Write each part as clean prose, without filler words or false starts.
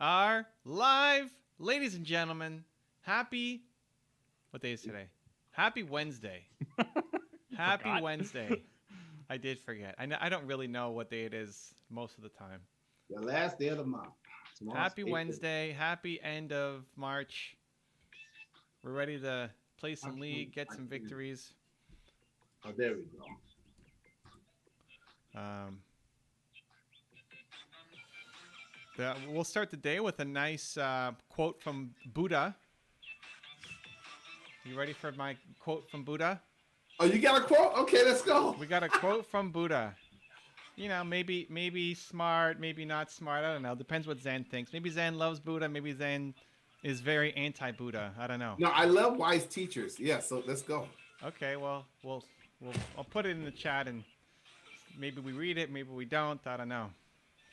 are live. Ladies and gentlemen, what day is today? Happy Wednesday. Happy forgot? Wednesday. I did forget. I don't really know what day it is most of the time. The last day of the month. Tomorrow's Happy April. Wednesday. Happy end of March. We're ready to play some league, get some victories. Oh, there we go. We'll start the day with a nice quote from Buddha. You ready for my quote from Buddha? Oh, you got a quote? Okay, let's go. We got a quote from Buddha. You know, maybe smart, maybe not smart. I don't know. Depends what Zen thinks. Maybe Zen loves Buddha. Maybe Zen is very anti-Buddha. I don't know. No, I love wise teachers. Yeah, so let's go. Okay, well, I'll put it in the chat and maybe we read it, maybe we don't. I don't know.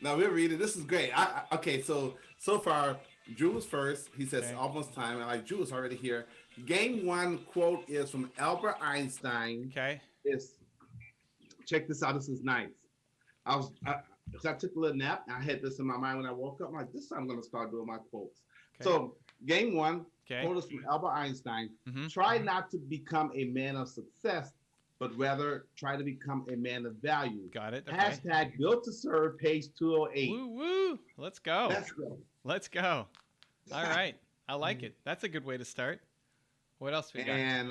Now we'll read it. This is great. Okay, so far, Drew was first. He says Okay. almost time. And like Drew is already here. Game one quote is from Albert Einstein. Okay. Check this out. This is nice. I took a little nap and I had this in my mind when I woke up. I'm like, this time I'm gonna start doing my quotes. Okay. So game one, Okay. quote is from Albert Einstein. Mhm. Try not to become a man of success, but rather try to become a man of value. Got it. Okay. Hashtag built to serve, page 208. Woo woo. Let's go. Let's go. Let's go. All right. I like it. That's a good way to start. What else we got? And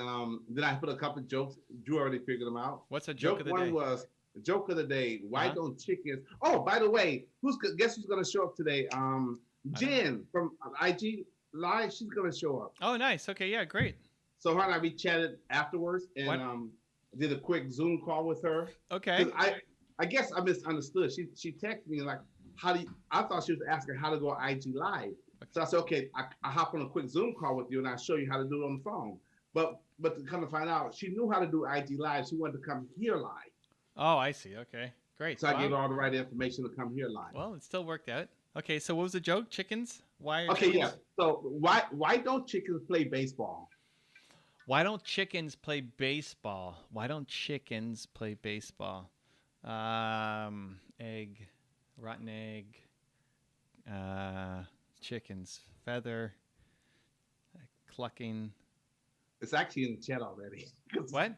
then I put a couple of jokes. Drew already figured them out. What's a joke of the one day? was the joke of the day. Why Uh-huh. don't chickens? Oh, by the way, guess who's gonna show up today? Jen from IG Live. She's gonna show up. Oh, nice. Okay, yeah, great. So her and I chatted afterwards and What? did a quick Zoom call with her. Okay. 'Cause I guess I misunderstood. She texted me like, I thought she was asking how to go IG Live. So I said, okay, I hop on a quick Zoom call with you and I'll show you how to do it on the phone. But to come to find out, she knew how to do IG Live. She wanted to come here live. Oh, I see. Okay. Great. So I Wow. gave her all the right information to come here live. Well, it still worked out. Okay, so what was the joke? Chickens? Why are Okay, chickens? yeah. So why don't chickens play baseball? Why don't chickens play baseball? Why don't chickens play baseball? Egg, rotten egg, chickens, feather, clucking. It's actually in the chat already. What?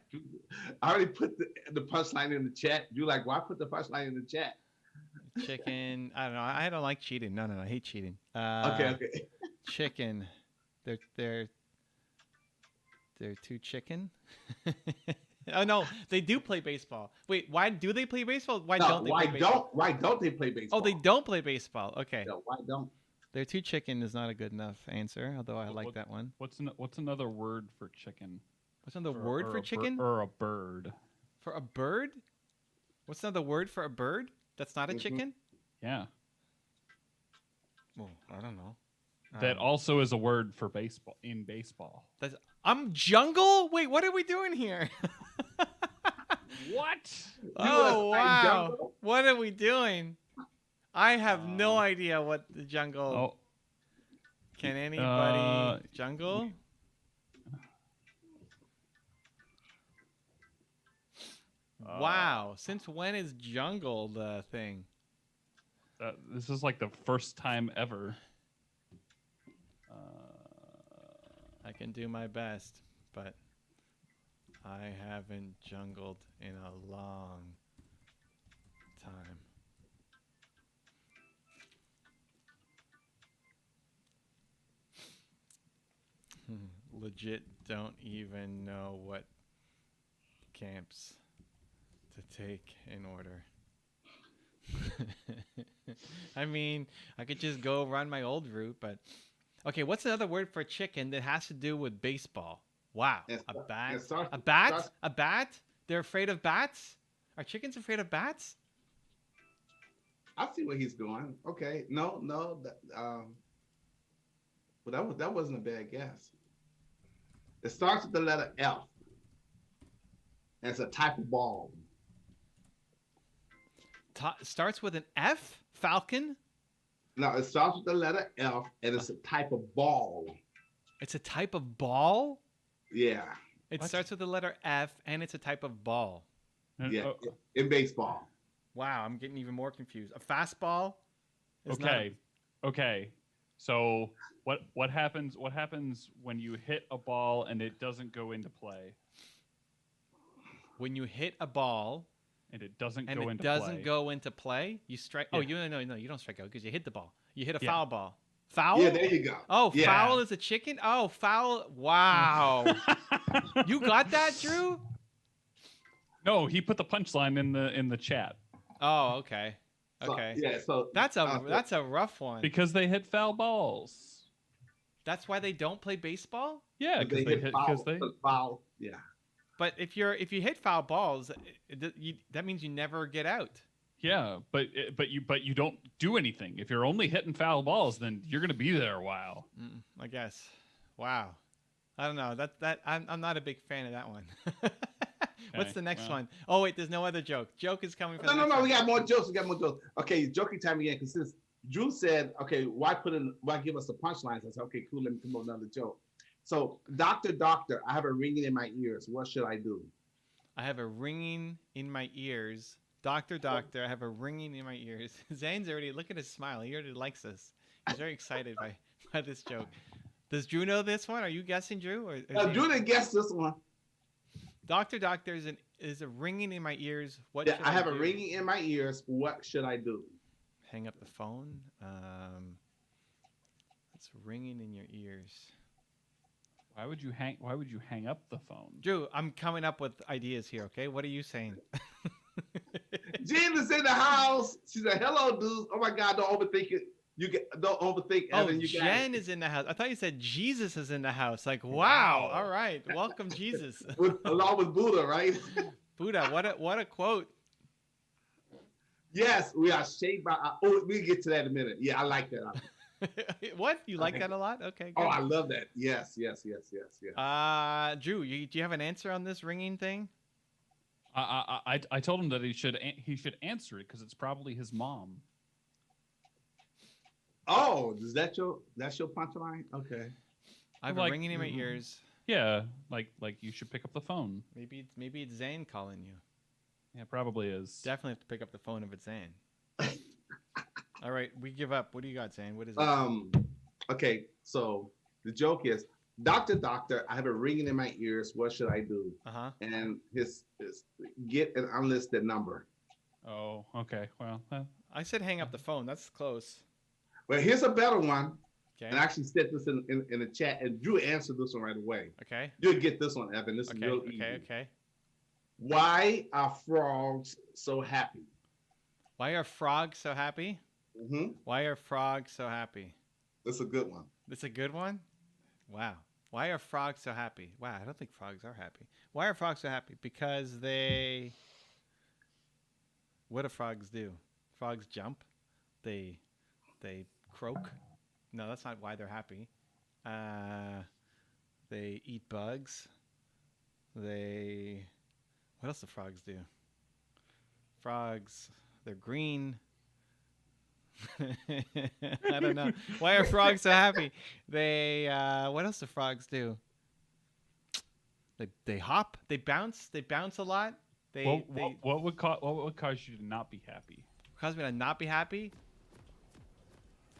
I already put the punchline in the chat. You like, why put the punchline in the chat? Chicken. I don't know. I don't like cheating. No, I hate cheating. Okay. Chicken. They're too chicken. Oh no, they do play baseball. Wait, why do they play baseball? Why don't they play baseball? Why don't they play baseball? Oh, they don't play baseball. Okay. No, why don't? They're too chicken is not a good enough answer, although I like that one. What's another word for chicken? What's another word for chicken? Or a bird? For a bird? What's another word for a bird? That's not a Mhm. chicken? Yeah. Well, I don't know. That also is a word for baseball in baseball. I'm jungle? Wait, what are we doing here? What? Oh, like wow. jungle? What are we doing? I have no idea what the jungle. Oh, Can anybody jungle? Wow. Since when is jungle the thing? this is like the first time ever. I can do my best, but I haven't jungled in a long time. Legit don't even know what camps to take in order. I mean, I could just go run my old route, but okay, what's another word for chicken that has to do with baseball? Wow, a bat? A bat? A bat? They're afraid of bats? Are chickens afraid of bats? I see where he's going. Okay, no, but that wasn't a bad guess. It starts with the letter F. And it's a type of ball. Starts with an F? Falcon? No, it starts with the letter F, and it's a type of ball. It's a type of ball? Yeah, It What? starts with the letter F, and it's a type of ball. yeah, in baseball. Wow, I'm getting even more confused. A fastball? Is not Okay. Okay. So what happens? What happens when you hit a ball and it doesn't go into play? When you hit a ball and it doesn't go into play, you strike. Yeah. Oh, no, you don't strike out because you hit the ball. You hit a Yeah. foul ball. Foul? Yeah, there you go. Oh, Yeah. Foul is a chicken? Oh, foul. Wow. You got that, Drew? No, he put the punchline in the chat. Oh, okay. Okay. So that's a rough one. Because they hit foul balls. That's why they don't play baseball? Yeah, because they hit foul. Yeah. But if you hit foul balls, that means you never get out. Yeah, but you don't do anything. If you're only hitting foul balls, then you're going to be there a while. I guess. Wow. I don't know. I'm not a big fan of that one. What's the next one? Oh wait, there's no other joke. Joke is coming from. No. We got more jokes. Okay, joking time again. Because since Drew said, okay, why give us the punchlines? I said, okay, cool. Let me come up with another joke. So, doctor, I have a ringing in my ears. What should I do? I have a ringing in my ears. Doctor, I have a ringing in my ears. Zane's already, look at his smile. He already likes this. He's very excited by this joke. Does Drew know this one? Are you guessing, Drew? Drew didn't guess this one. Doctor, is a ringing in my ears. What? I have a ringing in my ears. What should I do? Hang up the phone. It's ringing in your ears. Why would you hang up the phone? Drew, I'm coming up with ideas here, okay? What are you saying? Jen is in the house. She said, hello, dude. Oh my God, don't overthink it. Don't overthink Evan. Jen is in the house. I thought you said Jesus is in the house. Like, wow. All right. Welcome, Jesus. Along with Buddha, right? Buddha, what a quote. Yes, we are shaped by we'll get to that in a minute. Yeah, I like that. What? You like that a lot? Okay. Good. Oh, I love that. Yes. Drew, do you have an answer on this ringing thing? I told him that he should answer it because it's probably his mom. Oh, that's your punchline? Okay. I have a ringing in my ears. Yeah, like you should pick up the phone. Maybe it's Zane calling you. Yeah, probably is. Definitely have to pick up the phone if it's Zane. All right, we give up. What do you got, Zane? What is it? Okay, so the joke is, doctor, I have a ringing in my ears. What should I do? And his get an unlisted number. Oh, okay. Well, I said hang up the phone. That's close. Well, here's a better one. Okay. And I actually said this in the chat, and Drew answered this one right away. Okay. You'll get this one, Evan. This is real easy. Okay. Why are frogs so happy? Why are frogs so happy? Mm-hmm. Why are frogs so happy? That's a good one. That's a good one? Wow. Why are frogs so happy? Wow, I don't think frogs are happy. Why are frogs so happy? Because what do frogs do? Frogs jump. They croak. No, that's not why they're happy. They eat bugs. What else do frogs do? Frogs, they're green. I don't know. Why are frogs so happy? What else do frogs do? They hop. They bounce. They bounce a lot. What would cause you to not be happy? Cause me to not be happy?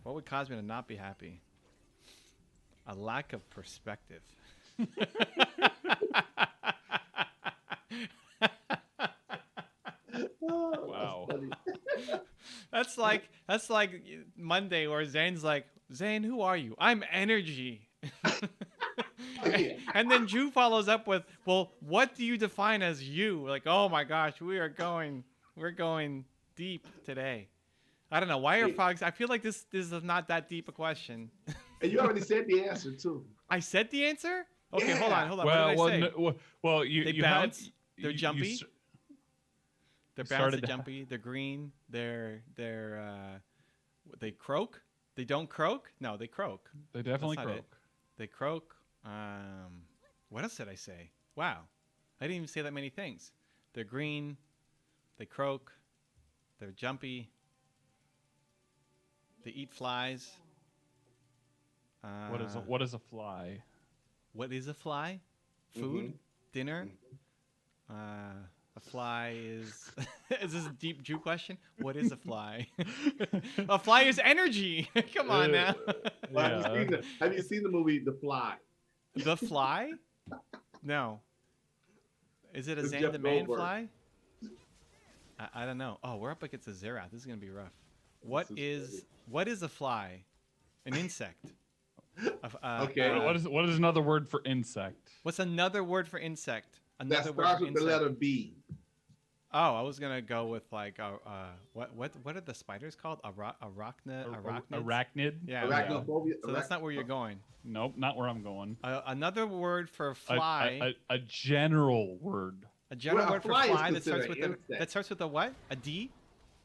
What would cause me to not be happy? A lack of perspective. Wow. That's like Monday where Zane's like, Zane, who are you? I'm energy. And then Drew follows up with, well, what do you define as you? Like, oh my gosh, we're going deep today. I don't know. Why are frogs? I feel like this is not that deep a question. And you already said the answer too. I said the answer? Okay, Yeah. hold on. Well, what did I say? you They bounce. They're you jumpy. They're bouncy, started to- jumpy. They're green. They croak. They don't croak. No, they croak. They definitely That's not croak. They croak. What else did I say? Wow, I didn't even say that many things. They're green. They croak. They're jumpy. They eat flies. What is a fly? What is a fly? Food? Mhm. Dinner? A fly is. Is this a deep Jew question? What is a fly? A fly is energy. Come on now. Well, have you seen the movie The Fly? The Fly? No. Is it a It's Zan Jeff the Man Goldberg. fly? I don't know. Oh, we're up against a Zerat. This is gonna be rough. What is a fly? An insect. Okay. What is another word for insect? What's another word for insect? That starts with the letter B. Oh, I was gonna go with like what are the spiders called? Arachnid. Yeah. Arachnophobia. So that's not where you're going. Nope, not where I'm going. Another word for fly. A general word. A general word for fly that starts with a what? A D?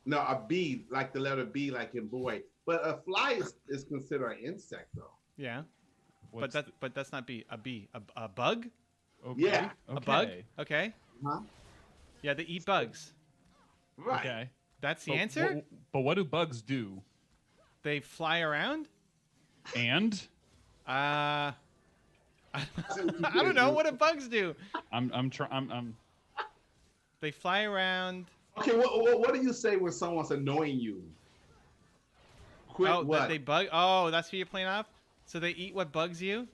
No, a B, like the letter B, like in boy. But a fly is considered an insect, though. Yeah. But that's not B. A bug? Okay. Yeah. A bug? Okay. Huh? Yeah, they eat bugs. Right. Okay. That's the answer? But what do bugs do? They fly around? And? I don't know. What do bugs do? I'm They fly around. Okay, what do you say when someone's annoying you? Quit what? That they bug. Oh, that's what you're playing off. So they eat what bugs you.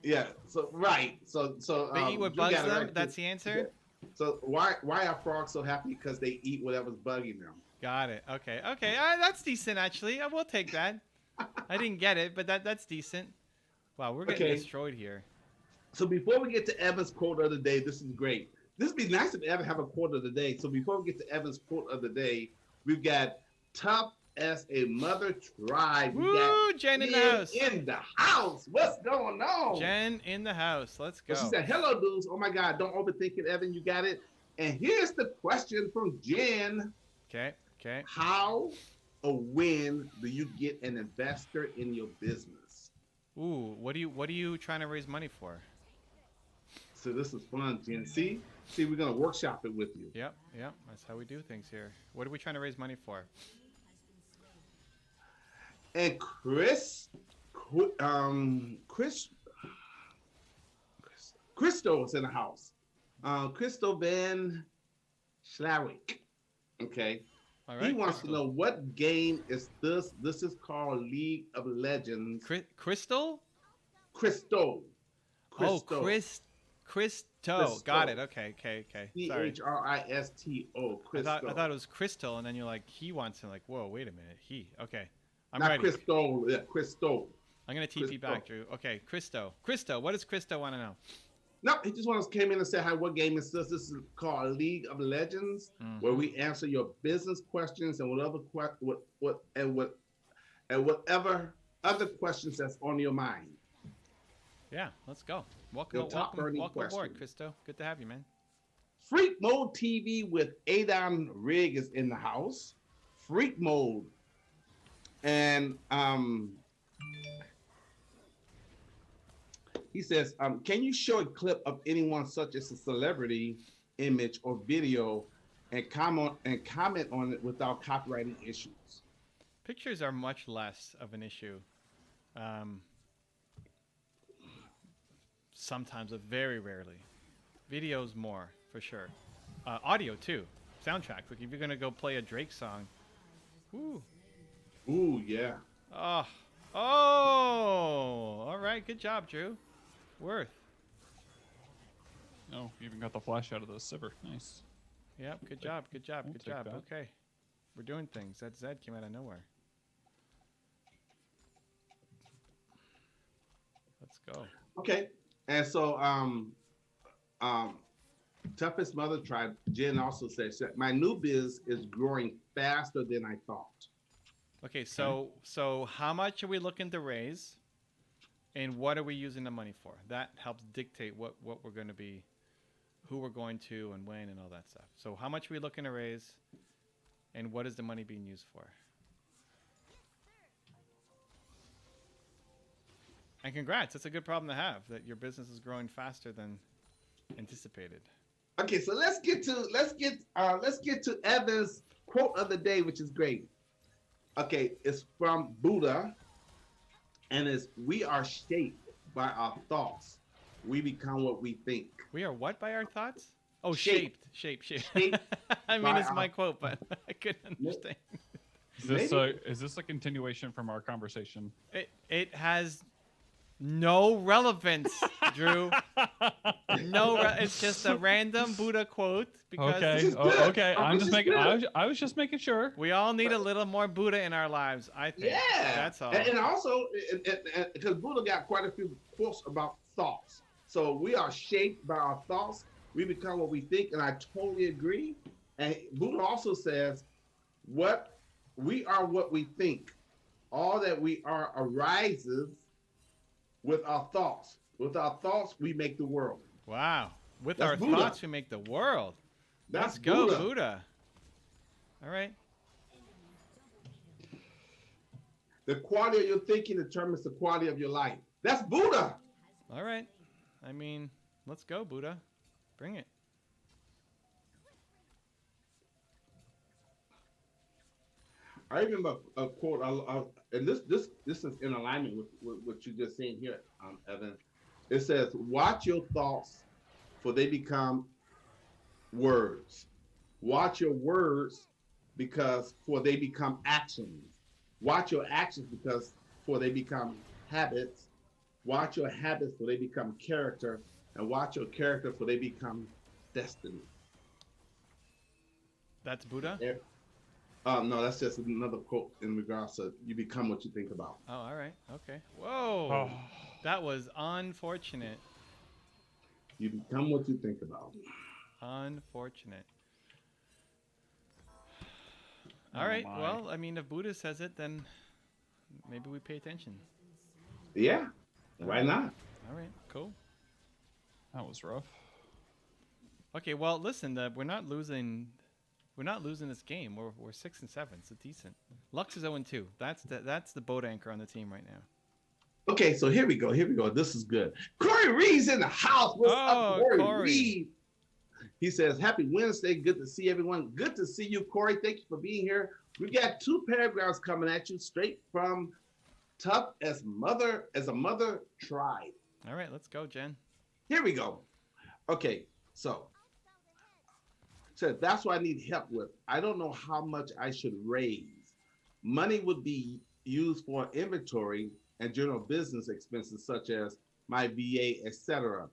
Yeah. So right. So they eat what bugs them. Right. That's the answer. Yeah. So why are frogs so happy? Because they eat whatever's bugging them. Got it. Okay. That's decent actually. I will take that. I didn't get it, but that's decent. Wow, we're getting destroyed here. So before we get to Evan's quote of the day, this is great. This would be nice if Evan have a quote of the day. So before we get to Evan's quote of the day, we've got tough as a mother tribe. Woo, Jen in the house. In the house. What's going on? Jen in the house. Let's go. So she said, hello, dudes. Oh my God, don't overthink it, Evan. You got it. And here's the question from Jen. Okay. How or when do you get an investor in your business? Ooh, what are you trying to raise money for? So this is fun, Jen. See, we're gonna workshop it with you. Yep. That's how we do things here. What are we trying to raise money for? And Christo is in the house. Christo Van Schlawick. Okay. All right, he wants to know what game is this? This is called League of Legends. Crystal? Christo. Oh, Christo. Got it. Okay. Sorry. Christo. I thought it was Crystal, and then you're like, he wants to, like, whoa, wait a minute. Okay. I'm Not ready. Christo. Yeah, Christo. I'm going to TP back, Drew. Okay, Christo. What does Christo want to know? No, he just came in and said, "Hi, what game is this?" This is called League of Legends, where we answer your business questions and whatever other questions that's on your mind. Yeah, let's go. Welcome aboard, Christo. Good to have you, man. Freak Mode TV with Adon Rig is in the house. Freak Mode, and he says, can you show a clip of anyone such as a celebrity image or video and comment on it without copywriting issues? Pictures are much less of an issue. Sometimes, but very rarely. Videos more, for sure. Audio, too. Soundtracks. Like, if you're going to go play a Drake song. Ooh, yeah. Oh, all right. Good job, Drew. Worth. Oh, you even got the flash out of the sieve. Nice. Yep, good job. That. Okay. We're doing things. That Zed came out of nowhere. Let's go. Okay. And so Toughest Mother Tribe, Jen also says, my new biz is growing faster than I thought. Okay, so how much are we looking to raise? And what are we using the money for? That helps dictate what we're going to be, who we're going to, and when, and all that stuff. So how much are we looking to raise, and what is the money being used for? And congrats, that's a good problem to have, that your business is growing faster than anticipated. Okay, so let's get to Evan's quote of the day, which is great. Okay, it's from Buddha. And it's, we are shaped by our thoughts. We become what we think. We are what by our thoughts? Oh, shaped. I mean, it's my quote, but I couldn't understand. Is this a continuation from our conversation? It has no relevance, Drew. It's just a random Buddha quote because okay. I was just making sure. We all need a little more Buddha in our lives, I think. Yeah, that's all. And also, because Buddha got quite a few quotes about thoughts. So we are shaped by our thoughts. We become what we think, and I totally agree. And Buddha also says, "What we are, what we think. All that we are arises with our thoughts. With our thoughts, we make the world." Wow. With That's our Buddha. thoughts, we make the world. Let's go, Buddha. All right. The quality of your thinking determines the quality of your life. That's Buddha. All right. I mean, let's go, Buddha. Bring it. I remember a quote, and this is in alignment with what you just saying here, Evan. It says, "Watch your thoughts, for they become words. Watch your words, for they become actions. Watch your actions, for they become habits. Watch your habits, for they become character, and watch your character, for they become destiny." That's Buddha? No, that's just another quote in regards to you become what you think about. Oh, all right. Okay. Whoa. Oh. That was unfortunate. You become what you think about. Unfortunate. All right. Well, I mean, if Buddha says it, then maybe we pay attention. Yeah. Why not? All right. Cool. That was rough. Okay. Well, listen. We're not losing. We're not losing this game. We're 6-7. It's decent. Lux is 0-2. That's the boat anchor on the team right now. Okay, so here we go. This is good. Corey Reed's in the house. What's up, Corey Reed? He says, "Happy Wednesday. Good to see everyone." Good to see you, Corey. Thank you for being here. We got 2 paragraphs coming at you straight from Tough as a Mother Tried. All right, let's go, Jen. Here we go. Okay, so that's what I need help with. I don't know how much I should raise. Money would be used for inventory and general business expenses such as my VA, etc.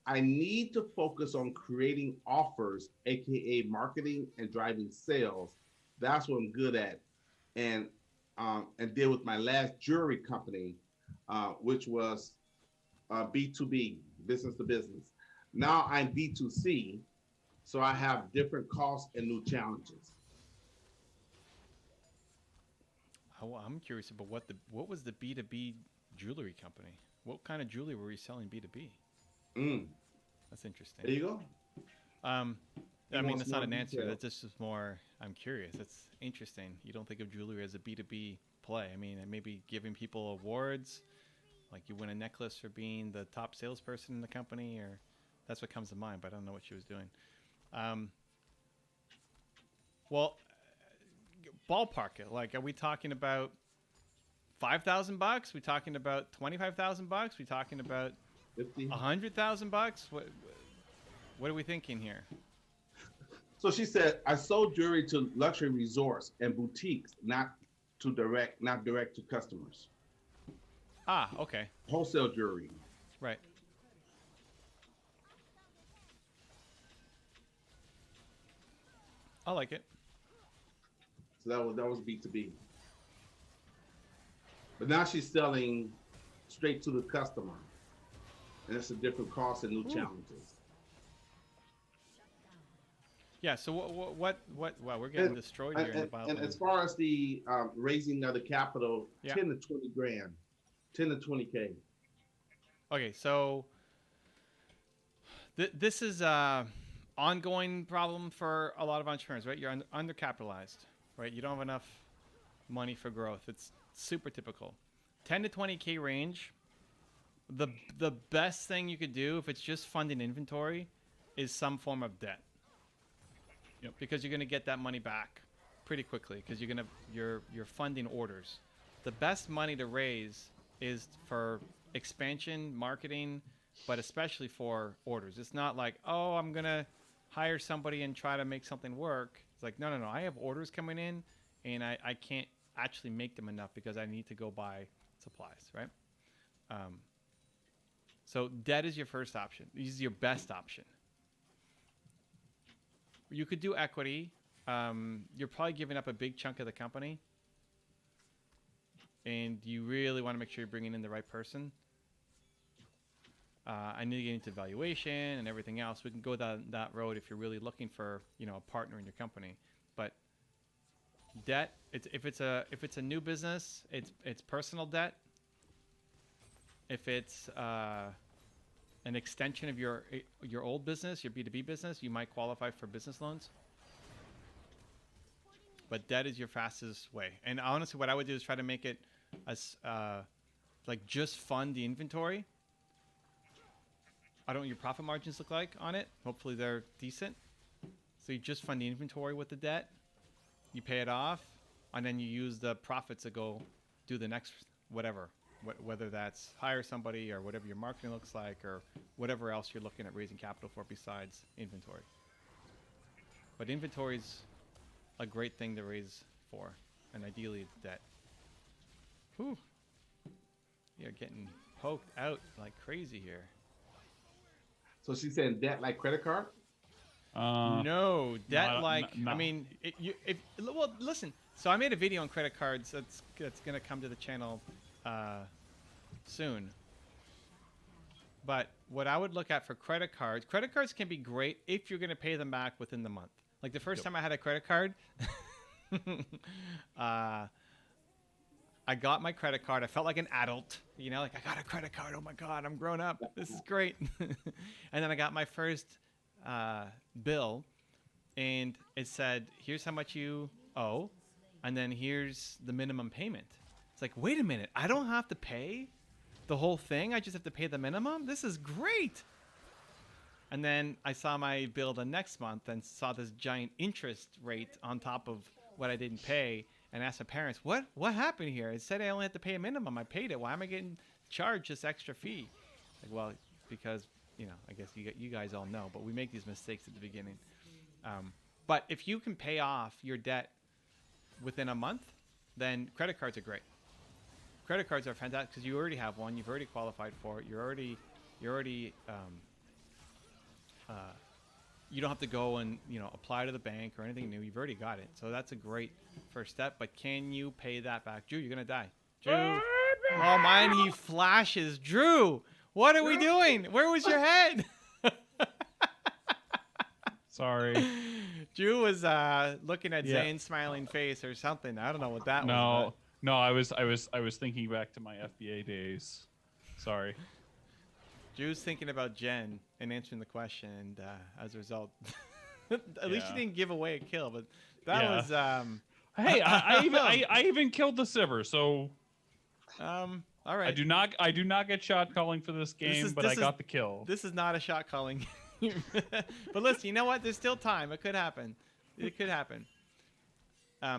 I need to focus on creating offers, aka marketing and driving sales. That's what I'm good at, and deal with my last jewelry company, which was B2B, business to business. Now I'm B2C. So I have different costs and new challenges. Oh, I'm curious about what was the B2B jewelry company? What kind of jewelry were you selling B2B? That's interesting. There you go. I mean, that's not an answer. That's just more. I'm curious. That's interesting. You don't think of jewelry as a B2B play. I mean, maybe giving people awards, like you win a necklace for being the top salesperson in the company, or that's what comes to mind. But I don't know what she was doing. Well, ballpark it. Like, are we talking about $5,000? We talking about $25,000? We talking about $100,000? What are we thinking here? So she said, "I sold jewelry to luxury resorts and boutiques, not direct to customers." Ah, okay. Wholesale jewelry. Right. I like it. So that was B2B. But now she's selling straight to the customer. And it's a different cost and new challenges. Yeah, so what wow, we're getting destroyed here in the bottom. And as far as the raising of the capital, 10 to 20 grand, 10 to 20K. Okay, so this is ongoing problem for a lot of entrepreneurs, right? You're undercapitalized, right? You don't have enough money for growth. It's super typical. 10 to 20K range. The best thing you could do if it's just funding inventory is some form of debt. Yep. Because you're going to get that money back pretty quickly because you're funding orders. The best money to raise is for expansion, marketing, but especially for orders. It's not like, oh, I'm going to hire somebody and try to make something work. It's like, no, no, no. I have orders coming in, and I can't actually make them enough because I need to go buy supplies, right? So debt is your first option. This is your best option. You could do equity. You're probably giving up a big chunk of the company, and you really want to make sure you're bringing in the right person. I need to get into valuation and everything else. We can go that road if you're really looking for, you know, a partner in your company. But debt, if it's a new business, it's personal debt. If it's an extension of your old business, your B2B business, you might qualify for business loans. But debt is your fastest way. And honestly, what I would do is try to make it as like just fund the inventory. I don't know what your profit margins look like on it. Hopefully they're decent. So you just fund the inventory with the debt. You pay it off, and then you use the profits to go do the next whatever. Whether that's hire somebody or whatever your marketing looks like or whatever else you're looking at raising capital for besides inventory. But inventory is a great thing to raise for, and ideally it's debt. Whew. You're getting poked out like crazy here. So she's saying debt like credit card? No, debt I mean, well, listen. So I made a video on credit cards that's gonna come to the channel soon. But what I would look at for credit cards can be great if you're gonna pay them back within the month. Like the first time I had a credit card, I got my credit card. I felt like an adult, you know, like I got a credit card. Oh my God, I'm grown up. This is great. And then I got my first bill, and it said, here's how much you owe, and then here's the minimum payment. It's like, wait a minute, I don't have to pay the whole thing. I just have to pay the minimum. This is great. And then I saw my bill the next month and saw this giant interest rate on top of what I didn't pay, and asked my parents, what happened here? It said I only had to pay a minimum. I paid it. Why am I getting charged this extra fee? Like, well, because, you know, I guess you guys all know, but we make these mistakes at the beginning. But if you can pay off your debt within a month, then credit cards are great. Credit cards are fantastic because you already have one. You've already qualified for it. You're already you don't have to go and, you know, apply to the bank or anything new. You've already got it. So that's a great first step. But can you pay that back? Drew, you're going to die. Drew. Oh, man, he flashes. Drew, what are we doing? Where was your head? Sorry. Drew was looking at Zane's smiling face or something. I don't know what that was. No, I was thinking back to my FBA days. Sorry. Drew's thinking about Jen and answering the question, and as a result, at least you didn't give away a kill. But that was. Hey, I even killed the Sivir, so. All right. I do not get shot calling for this game, but I got the kill. This is not a shot calling. But listen, you know what? There's still time. It could happen. It could happen.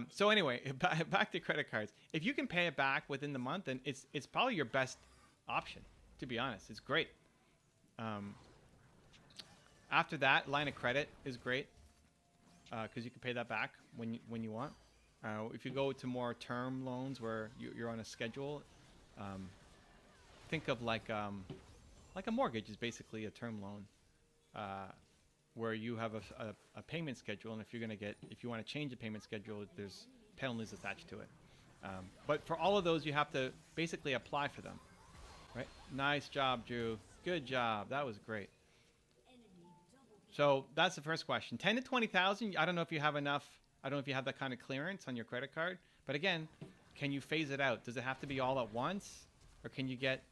So anyway, back to credit cards. If you can pay it back within the month, then it's probably your best option. To be honest, it's great. After that, line of credit is great because you can pay that back when you want. If you go to more term loans where you're on a schedule, think of like a mortgage is basically a term loan where you have a payment schedule, and if you want to change the payment schedule, there's penalties attached to it. But for all of those, you have to basically apply for them. Right? Nice job, Drew. Good job. That was great. So that's the first question. 10 to 20,000. I don't know if you have enough. I don't know if you have that kind of clearance on your credit card. But again, can you phase it out? Does it have to be all at once, or can you get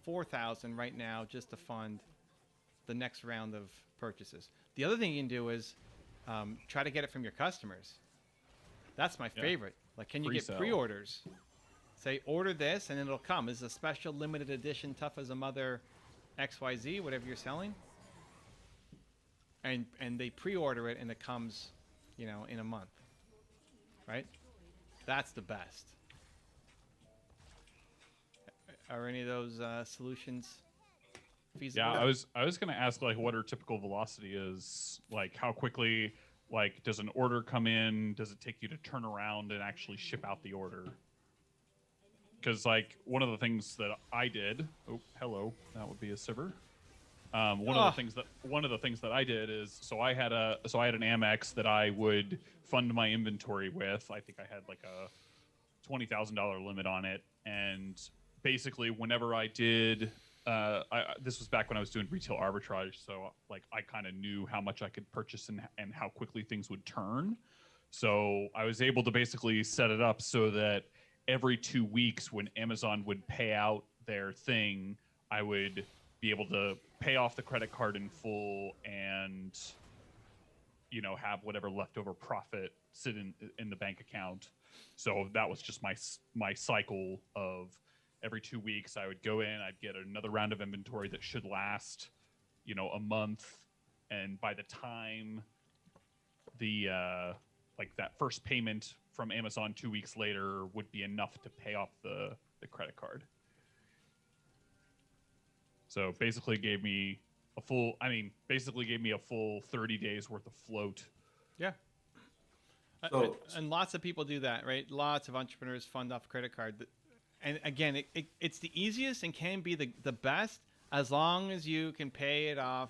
4,000 right now just to fund the next round of purchases? The other thing you can do is try to get it from your customers. That's my favorite. Like, can you get pre-orders? Say, order this, and it'll come. It's a special limited edition, tough as a mother, XYZ, whatever you're selling. And they pre-order it, and it comes, you know, in a month. Right? That's the best. Are any of those solutions feasible. Yeah, I was gonna ask like what her typical velocity is, like how quickly, like does an order come in? Does it take you to turn around and actually ship out the order? Because like one of the things that I did, oh hello, that would be a sibber. One of the things that I did is so I had an Amex that I would fund my inventory with. I think I had like a $20,000 limit on it, and basically whenever I did, this was back when I was doing retail arbitrage, so like I kind of knew how much I could purchase and how quickly things would turn. So I was able to basically set it up so that every 2 weeks when Amazon would pay out their thing, I would be able to pay off the credit card in full and have whatever leftover profit sit in the bank account. So that was just my cycle of every 2 weeks I would go in, I'd get another round of inventory that should last a month, and by the time the like that first payment from Amazon 2 weeks later would be enough to pay off the credit card. So basically gave me a full 30 days worth of float. Yeah. So, and lots of people do that, right? Lots of entrepreneurs fund off credit card. And again, it's the easiest and can be the best as long as you can pay it off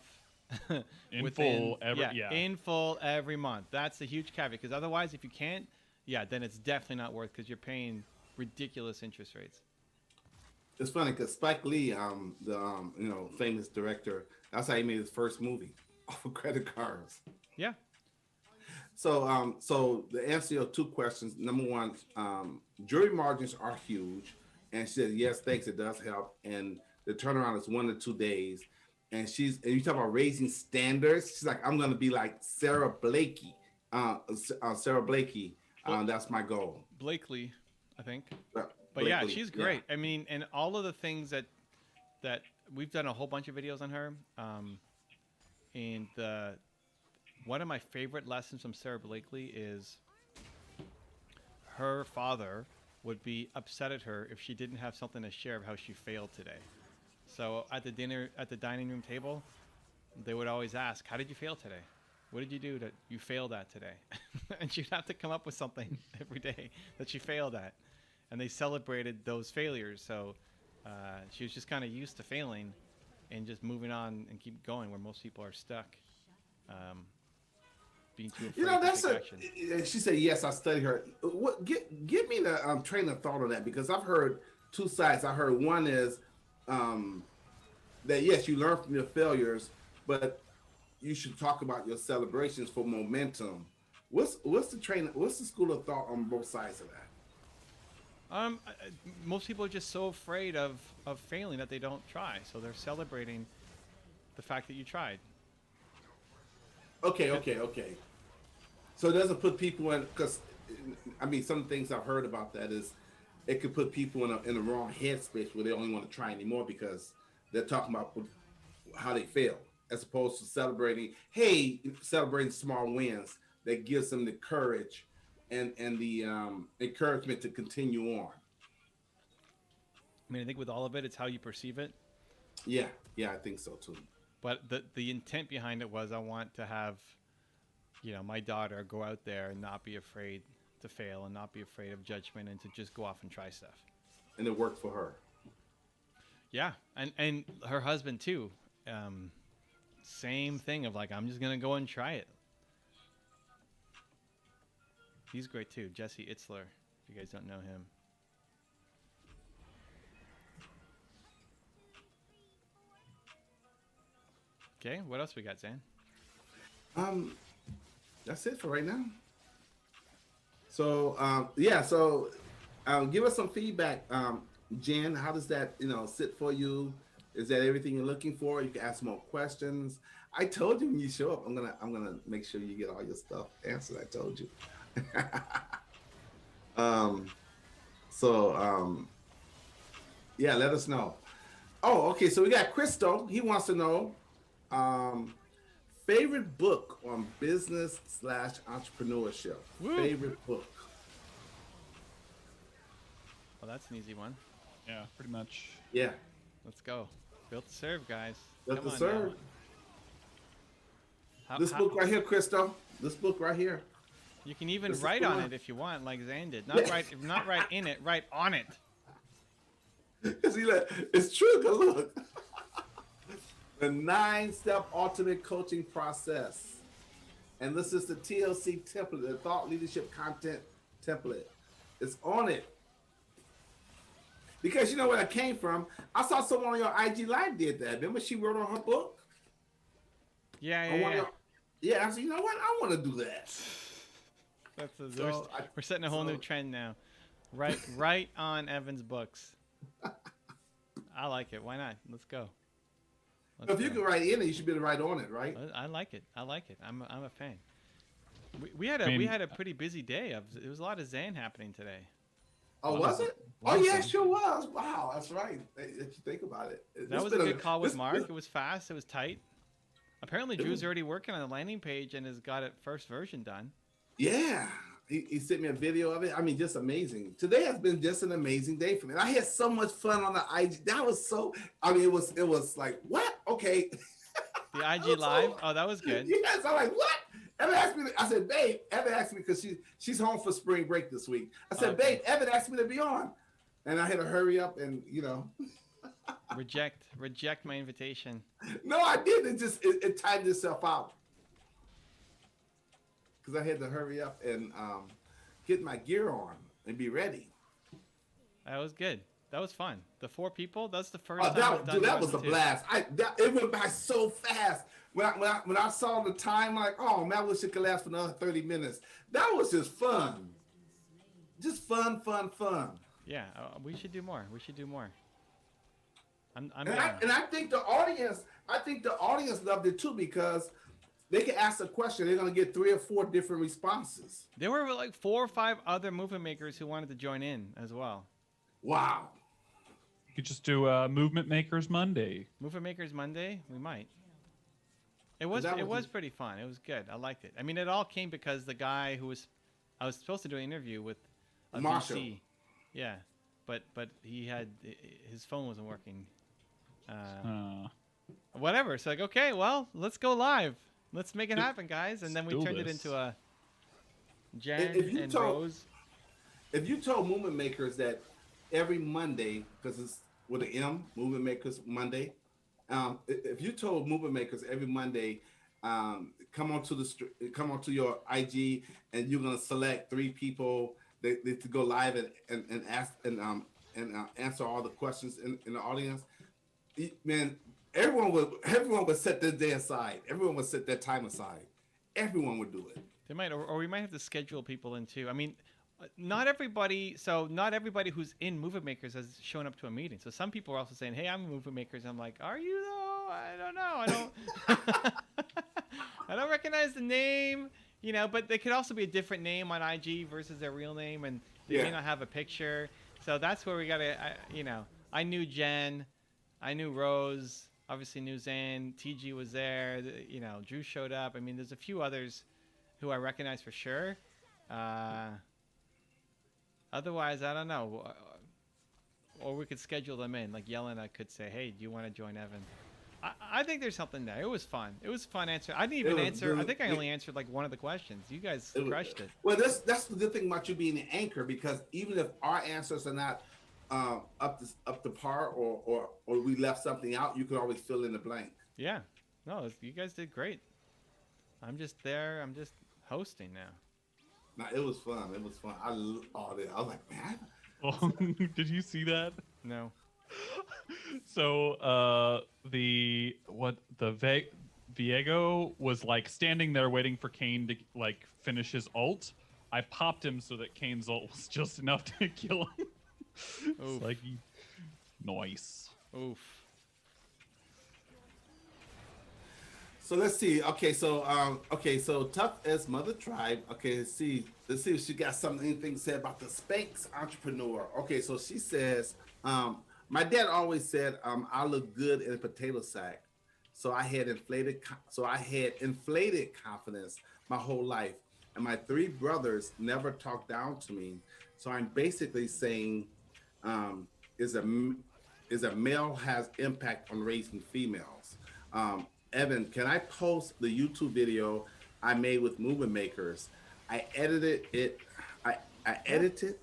in full every month. That's the huge caveat, because otherwise, if you can't, then it's definitely not worth, because you're paying ridiculous interest rates. it's funny because Spike Lee, the famous director, that's how he made his first movie off of credit cards. Yeah. So, so the answer to your two questions. Number one, jury margins are huge, and she said yes, thanks, it does help, and the turnaround is 1 to 2 days. And you talk about raising standards. She's like, I'm gonna be like Sarah Blakey. That's my goal. Blakely, I think. But Blakely, yeah, she's great. Yeah. I mean, and all of the things that we've done a whole bunch of videos on her. And one of my favorite lessons from Sarah Blakely is her father would be upset at her if she didn't have something to share of how she failed today. So at the dining room table, they would always ask, "How did you fail today? What did you do that you failed at today?" And she'd have to come up with something every day that she failed at. And they celebrated those failures. So she was just kind of used to failing and just moving on and keep going, where most people are stuck. Being too afraid to take action. She said, yes, I studied her. Give me the train of thought on that, because I've heard two sides. I heard one is that, yes, you learn from your failures, but you should talk about your celebrations for momentum. What's the school of thought on both sides of that? Most people are just so afraid of failing that they don't try. So they're celebrating the fact that you tried. Okay. So it doesn't put people in, because some things I've heard about that is it could put people in the wrong headspace where they don't want to try anymore because they're talking about how they fail, as opposed to celebrating small wins that gives them the courage and the encouragement to continue on. I mean, I think with all of it, it's how you perceive it. Yeah, I think so too. But the intent behind it was, I want to have, my daughter go out there and not be afraid to fail and not be afraid of judgment, and to just go off and try stuff. And it worked for her. Yeah, and her husband too. Same thing of like, I'm just gonna go and try it. He's great too, Jesse Itzler. If you guys don't know him. Okay, what else we got, Zan? That's it for right now. So give us some feedback, Jen. How does that sit for you? Is that everything you're looking for? You can ask more questions. I told you when you show up, I'm gonna make sure you get all your stuff answered. I told you. Let us know. Oh, okay. So we got Crystal. He wants to know favorite book on business/entrepreneurship. Woo. Favorite book. Well, that's an easy one. Yeah, pretty much. Yeah. Let's go. Built to serve, guys. Built Come to on serve. This book right here, Christo. This book right here. You can even write on it if you want, like Zane did. Not write in it, write on it. See that? It's true. Look. The 9-step ultimate coaching process. And this is the TLC template, the thought leadership content template. It's on it. Because you know where I came from? I saw someone on your IG Live did that. Remember she wrote on her book? Yeah. Yeah, I said, you know what? I want to do that. We're setting a whole new trend now. Write on Evan's books. I like it. Why not? Let's go. If you can write in it, you should be able to write on it, right? I like it. I'm a fan. We had a pretty busy day. There was a lot of Zan happening today. Oh, was it? Oh, yeah, sure was. Wow, that's right. If you think about it. That was a good call with Mark. It was fast. It was tight. Apparently, Drew's already working on the landing page and has got it first version done. Yeah. He sent me a video of it. I mean, just amazing. Today has been just an amazing day for me. I had so much fun on the IG. That was so, I mean, it was like, what? Okay. The IG Live? Oh, that was good. Yes, I'm like, what? Evan asked me, I said, babe, Evan asked me because she's home for spring break this week. I said, babe, Evan asked me to be on. And I had to hurry up and, Reject my invitation. No, I didn't. It timed itself out. Because I had to hurry up and get my gear on and be ready. That was good. That was fun. The 4 people, that's the first time that was a blast. It went by so fast. When I saw the time, like, oh man, I wish it could last for another 30 minutes. That was just fun. Just fun. Yeah, we should do more. I think the audience loved it too because they can ask a question. They're going to get 3 or 4 different responses. There were like 4 or 5 other movement makers who wanted to join in as well. Wow. You could just do Movement Makers Monday. Movement Makers Monday? We might. It was pretty fun. It was good. I liked it. I mean, it all came because the guy I was supposed to do an interview with a Marshall. VC. Yeah. But his phone wasn't working. Whatever. So like, okay, well, let's go live. Let's make it happen, guys. And then we turned it into a Jen and Rose. If you told movement makers that every Monday, because it's with an M, Movement Makers Monday, if you told movement makers every Monday, come onto your IG and you're gonna select 3 people to go live and ask and answer all the questions in the audience, man. Everyone would set their day aside. Everyone would set their time aside. Everyone would do it. They might, or we might have to schedule people in too. I mean, not everybody who's in Movement Makers has shown up to a meeting. So some people are also saying, "Hey, I'm in Movement Makers." I'm like, "Are you though? I don't know. I don't recognize the name, But they could also be a different name on IG versus their real name, and they may not have a picture. So that's where we gotta, I knew Jen, I knew Rose. Obviously, knew Zane, TG was there, Drew showed up. I mean, there's a few others who I recognize for sure. Otherwise, I don't know. Or we could schedule them in. Like Yelena could say, hey, do you want to join Evan? I think there's something there. It was fun. It was a fun answer. I didn't even answer. I think I only answered like one of the questions. You guys crushed it. Well, that's the good thing about you being an anchor, because even if our answers are not up to par or we left something out, you can always fill in the blank. Yeah. No, you guys did great. I'm just there. I'm just hosting now. No, it was fun. I was like, man. Oh, did you see that? No. So Viego was like standing there waiting for Kane to like finish his ult. I popped him so that Kane's ult was just enough to kill him. It's like nice. Oof. So let's see. Okay, so tough as Mother Tribe. Okay, let's see if she got anything to say about the Spanx entrepreneur. Okay, so she says, my dad always said, I look good in a potato sack. So I had inflated confidence my whole life. And my 3 brothers never talked down to me. So I'm basically saying, is a is that male has impact on raising females. Evan, can I post the YouTube video I made with Movement Makers? I edited it. I edited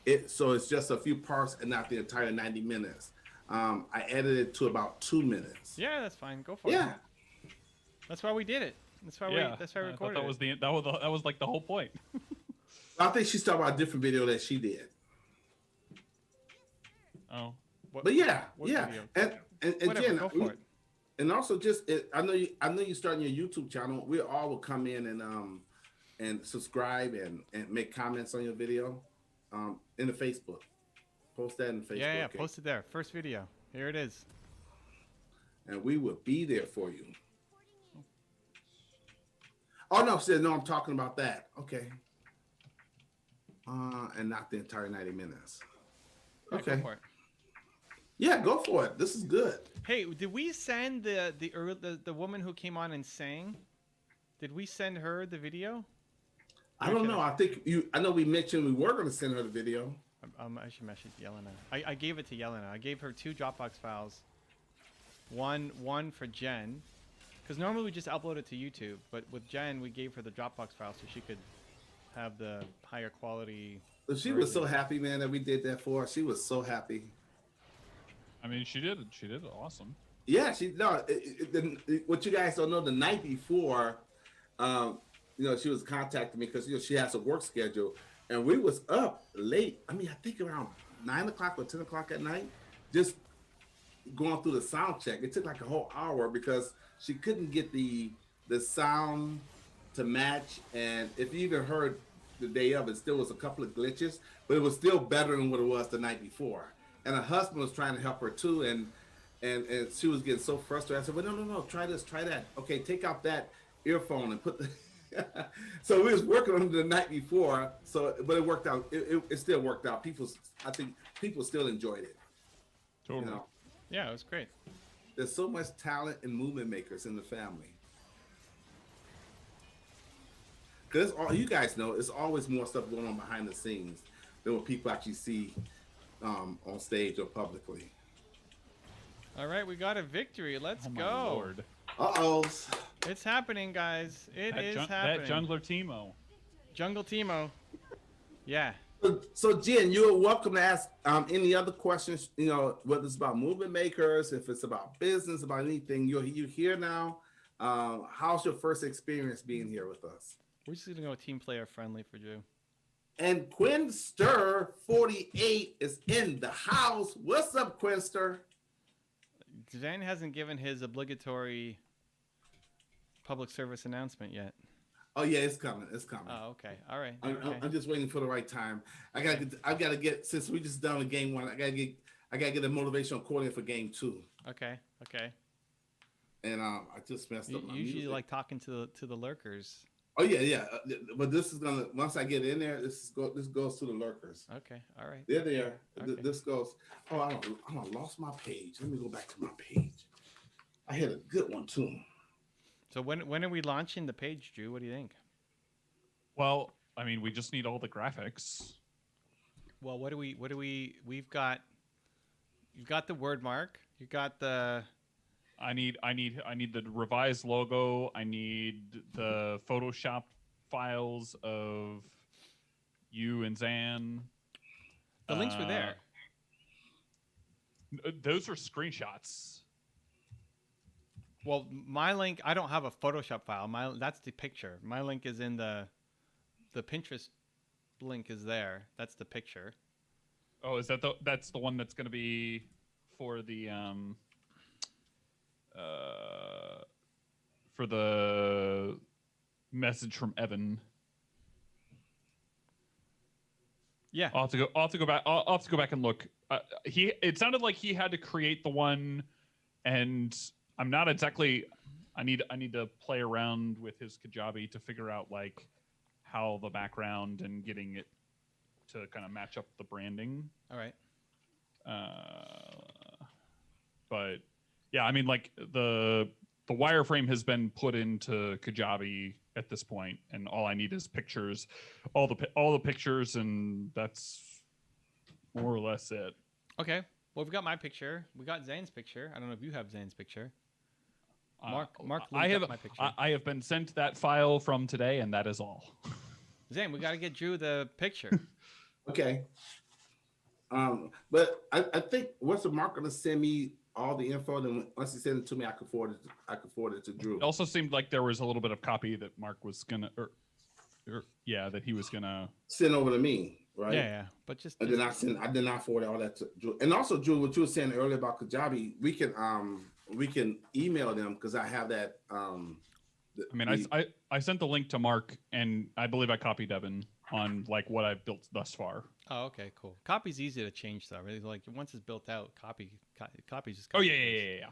it so it's just a few parts and not the entire 90 minutes. I edited it to about 2 minutes. Yeah, that's fine. Go for it. Yeah. That's why we did it. That's why we recorded it. That was like the whole point. I think she's talking about a different video that she did. Oh. But yeah. Video? And Whatever, Jen, go for it. And also I know you're starting your YouTube channel. We all will come in and subscribe and make comments on your video in the Facebook. Post that in Facebook. Yeah, okay? post it there. First video. Here it is. And we will be there for you. Oh no, I'm talking about that. Okay. And not the entire 90 minutes. Okay. Go for it. Yeah, go for it. This is good. Hey, did we send the woman who came on and sang? Did we send her the video? I don't know. I know we mentioned we were going to send her the video. I should message Yelena. I gave it to Yelena. I gave her 2 Dropbox files. One for Jen, because normally we just upload it to YouTube, but with Jen we gave her the Dropbox file so she could have the higher quality. She was so happy, man, that we did that for her. She was so happy. I mean, she did awesome. Yeah, what you guys don't know, the night before, she was contacting me because she has a work schedule, and we was up late. I mean, I think around 9 o'clock or 10 o'clock at night, just going through the sound check. It took like a whole hour because she couldn't get the sound to match, and if you even heard the day of, it still was a couple of glitches, but it was still better than what it was the night before. And her husband was trying to help her too, and she was getting so frustrated. I said, well, no, try this, try that. Okay, take out that earphone and put the... So we was working on it the night before, but it worked out. It still worked out. I think people still enjoyed it. Totally. Yeah, it was great. There's so much talent and movement makers in the family. Because you guys know, it's always more stuff going on behind the scenes than what people actually see on stage or publicly. All right, we got a victory. Let's go. Lord. Uh-oh. It's happening, guys. It is happening. That jungler Teemo. Jungle Teemo. Yeah. So Jen, you're welcome to ask any other questions, whether it's about movement makers, if it's about business, about anything. You're here now. How's your first experience being here with us? We're just going to go team player friendly for Drew. And Quinster 48 is in the house. What's up, Quinster? Zan hasn't given his obligatory public service announcement yet. Oh yeah, it's coming. It's coming. Oh, okay. All right. I'm just waiting for the right time. I gotta get since we just done with game 1. I gotta get a motivational accordion for game 2. Okay. And I just messed up. You usually like talking to the lurkers. Oh yeah. But this is gonna once I get in there, this goes to the lurkers. Okay. All right. They're there. Okay. This goes. Oh, I lost my page. Let me go back to my page. I had a good one too. So when are we launching the page, Drew? What do you think? Well, I mean, we just need all the graphics. Well, we've got. You've got the word mark. You got the. I need the revised logo. I need the Photoshop files of you and Zan. The links were there. Those are screenshots. Well, my link, I don't have a Photoshop file. That's the picture. My link is in the Pinterest link is there. That's the picture. Oh, is that's the one that's going to be for the message from Evan? Yeah. I'll have to go back and look. It sounded like he had to create the one, and I'm not exactly. I need to play around with his Kajabi to figure out like how the background and getting it to kind of match up the branding. All right. But yeah, I mean, like the wireframe has been put into Kajabi at this point, and all I need is pictures, all the pictures, and that's more or less it. Okay. Well, we've got my picture. We got Zane's picture. I don't know if you have Zane's picture. Mark, I have my picture. I have been sent that file from today, and that is all. Zane, we got to get Drew the picture. Okay. But I think what's the Mark gonna send me all the info? Then once he sends it to me, I could forward it to Drew. It also seemed like there was a little bit of copy that Mark was gonna, that he was gonna send over to me, right? Yeah. But and then I did not forward all that to Drew. And also, Drew, what you were saying earlier about Kajabi, we can email them because I have that. I sent the link to Mark, and I believe I copied Evan on like what I've built thus far. Oh, okay, cool. Copy's easy to change though. Really, like once it's built out, copy just. Oh yeah.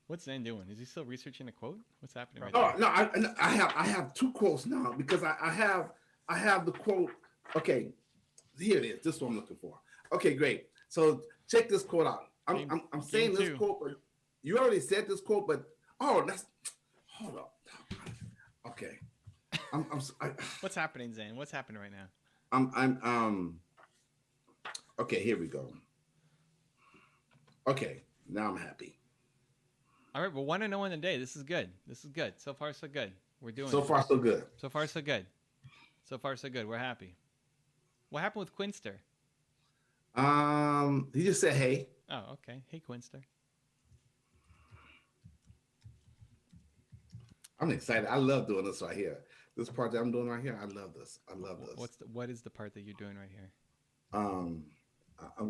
What's Zane doing? Is he still researching a quote? What's happening right now? No, I have two quotes now because I have the quote. Okay, here it is. This is what I'm looking for. Okay, great. So check this quote out. I'm saying this quote, but you already said this quote, but hold up. Okay. What's happening, Zane? What's happening right now? Okay, here we go. Okay, now I'm happy. All right, well, 1-0 in the day. This is good. So far, so good. We're doing so far, so good. So far, so good. So far, so good. We're happy. What happened with Quinster? He just said, hey. Oh, okay. Hey, Quinster. I'm excited. I love doing this right here. This part that I'm doing right here, I love this. What is the part that you're doing right here? I'm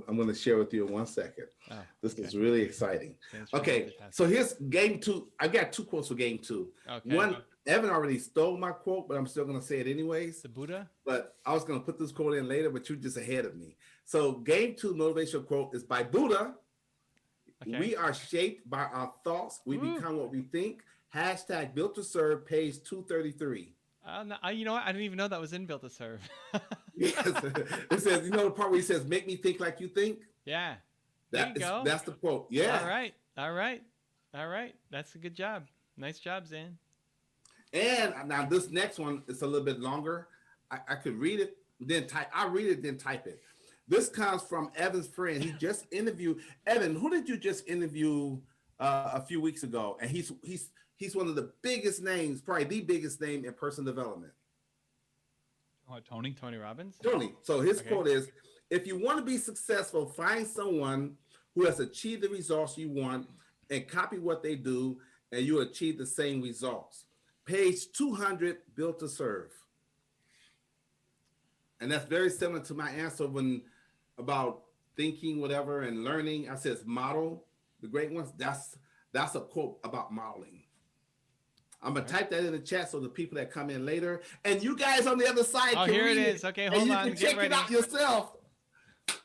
going to share with you in 1 second. Oh, this is really exciting. Okay, so here's game 2. I got 2 quotes for game 2. Okay. One, Evan already stole my quote, but I'm still going to say it anyways. The Buddha? But I was going to put this quote in later, but you're just ahead of me. So game 2 motivational quote is by Buddha. Okay. We are shaped by our thoughts. We become what we think. # Built to Serve, page 233. No, you know what? I didn't even know that was in Built to Serve. Yes. It says, you know the part where he says, make me think like you think? Yeah. That's the quote. Yeah. All right. That's a good job. Nice job, Zane. And now this next one is a little bit longer. I could read it, then type. I read it, then type it. This comes from Evan's friend. He just interviewed Evan. Who did you just interview a few weeks ago? And he's one of the biggest names, probably the biggest name in personal development. Tony Robbins. Tony. So his quote is, "If you want to be successful, find someone who has achieved the results you want and copy what they do, and you achieve the same results." Page 200, Built to Serve. And that's very similar to my answer about thinking, whatever, and learning. I says model the great ones. That's a quote about modeling. I'm gonna type that in the chat so the people that come in later and you guys on the other side. Oh, here it is. Okay, hold on. You can check it out yourself.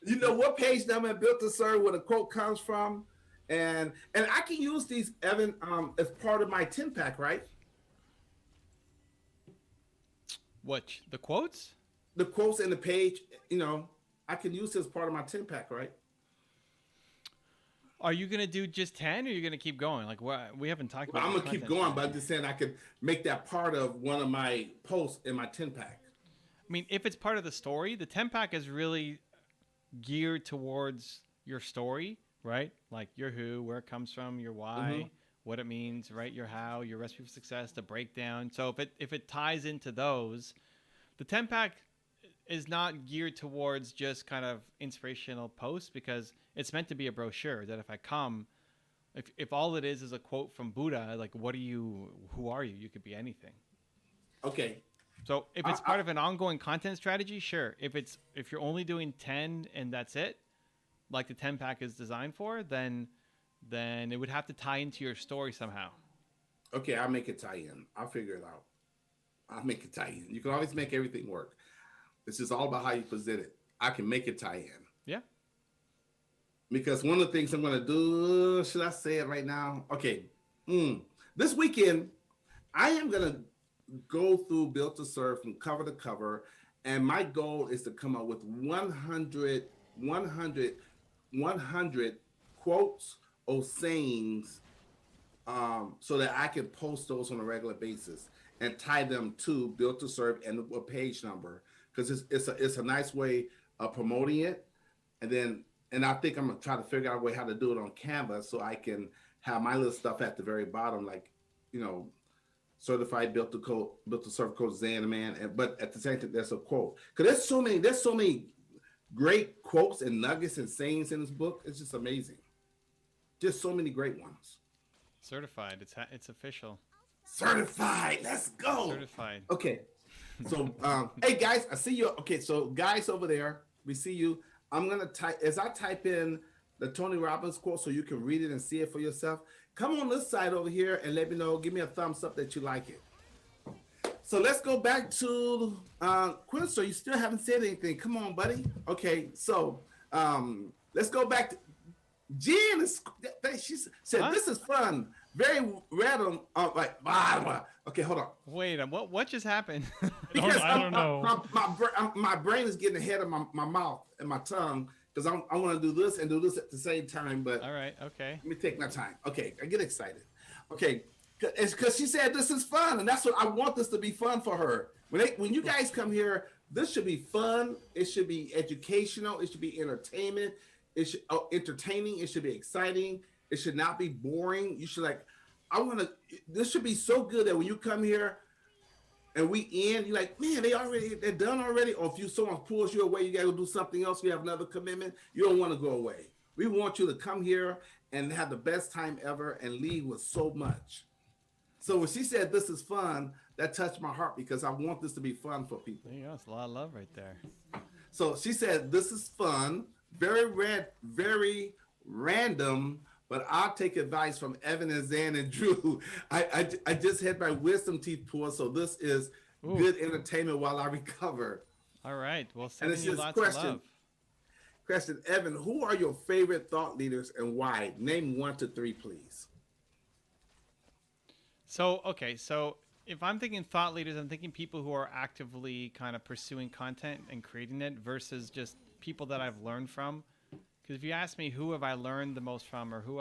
You know what page number Built to Serve where the quote comes from, and I can use these, Evan, as part of my 10-pack, right? What, the quotes? The quotes and the page, I can use this as part of my 10-pack, right? Are you going to do just 10 or are you going to keep going? Like, we haven't talked about I'm going to keep going, but I'm just saying I could make that part of one of my posts in my 10-pack. I mean, if it's part of the story, the 10-pack is really geared towards your story, right? Like your who, where it comes from, your why, what it means, right? Your how, your recipe for success, the breakdown. So if it ties into those, the 10-pack is not geared towards just kind of inspirational posts because it's meant to be a brochure that if I come, if all it is a quote from Buddha, like who are you? You could be anything. Okay. So if it's part of an ongoing content strategy, sure. If you're only doing 10 and that's it, like the 10-pack is designed for, then it would have to tie into your story somehow. Okay, I'll make it tie in. I'll figure it out. I'll make it tie in. You can always make everything work. It's just all about how you present it. I can make it tie in. Yeah. Because one of the things I'm going to do, should I say it right now? Okay. This weekend, I am going to go through Built to Serve from cover to cover. And my goal is to come up with 100 quotes or sayings so that I can post those on a regular basis and tie them to Built to Serve and a page number. Because it's a nice way of promoting it. And then and I think I'm gonna try to figure out a way how to do it on Canva so I can have my little stuff at the very bottom, like, you know, certified built to serve coach Zan man. But at the same time, there's a quote because there's so many great quotes and nuggets and sayings in this book. It's just amazing. Just so many great ones. Certified. It's official. Certified. Let's go. Certified. Okay. So, hey guys, I see you. Okay, so guys over there, we see you. I'm gonna type as I type in the Tony Robbins quote so you can read it and see it for yourself. Come on this side over here and let me know. Give me a thumbs up that you like it. So let's go back to Quinn. So you still haven't said anything. Come on, buddy. Okay, so let's go back to Jen. She said, "This is fun. Very random." Like, blah, blah. Okay, hold on. Wait, what just happened? Because I don't know. My brain is getting ahead of my mouth and my tongue because I want to do this and do this at the same time. But all right, okay. Let me take my time. Okay, I get excited. Okay, it's because she said this is fun, and that's what I want this to be fun for her. When you guys come here, this should be fun. It should be educational. It should be entertainment. It should entertaining. It should be exciting. It should not be boring. You should this should be so good that when you come here and we end, you're like, man, they're done already. Or if someone pulls you away, you got to do something else. You have another commitment. You don't want to go away. We want you to come here and have the best time ever and leave with so much. So when she said this is fun, that touched my heart because I want this to be fun for people. There you go. It's a lot of love right there. So she said this is fun, very random, but I'll take advice from Evan and Zan and Drew. I just had my wisdom teeth pulled, so this is good entertainment while I recover. All right. Well, sending you lots of love. Question, Evan, who are your favorite thought leaders and why? Name 1 to 3, please. So if I'm thinking thought leaders, I'm thinking people who are actively kind of pursuing content and creating it versus just people that I've learned from. Because if you ask me who have I learned the most from or who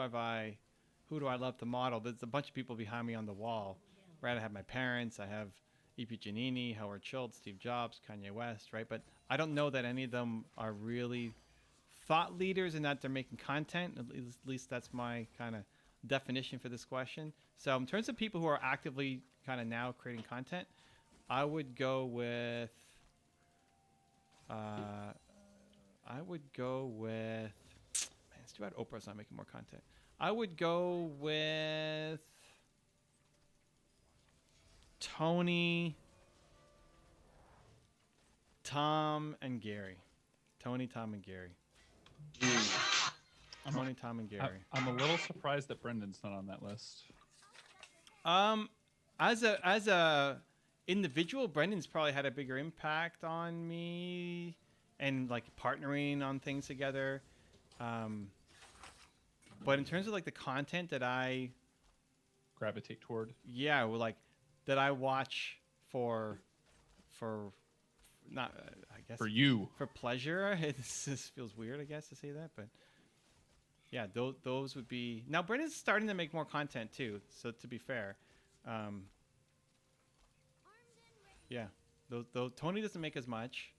do I love to model, there's a bunch of people behind me on the wall, right? I have my parents, I have E.P. Giannini, Howard Schultz, Steve Jobs, Kanye West, right? But I don't know that any of them are really thought leaders in that they're making content. At least that's my kind of definition for this question. So in terms of people who are actively kind of now creating content, I would go with man, it's too bad Oprah's not making more content. I would go with Tony, Tom, and Gary. Tony, Tom, and Gary. Tony, Tom, and Gary. I'm a little surprised that Brendan's not on that list. As a individual, Brendan's probably had a bigger impact on me and like partnering on things together. But in terms of like the content that I gravitate toward, that I watch for not I guess for pleasure. This feels weird, I guess, to say that, but yeah, those would be. Now Brendan's starting to make more content too, so to be fair, yeah, though Tony doesn't make as much.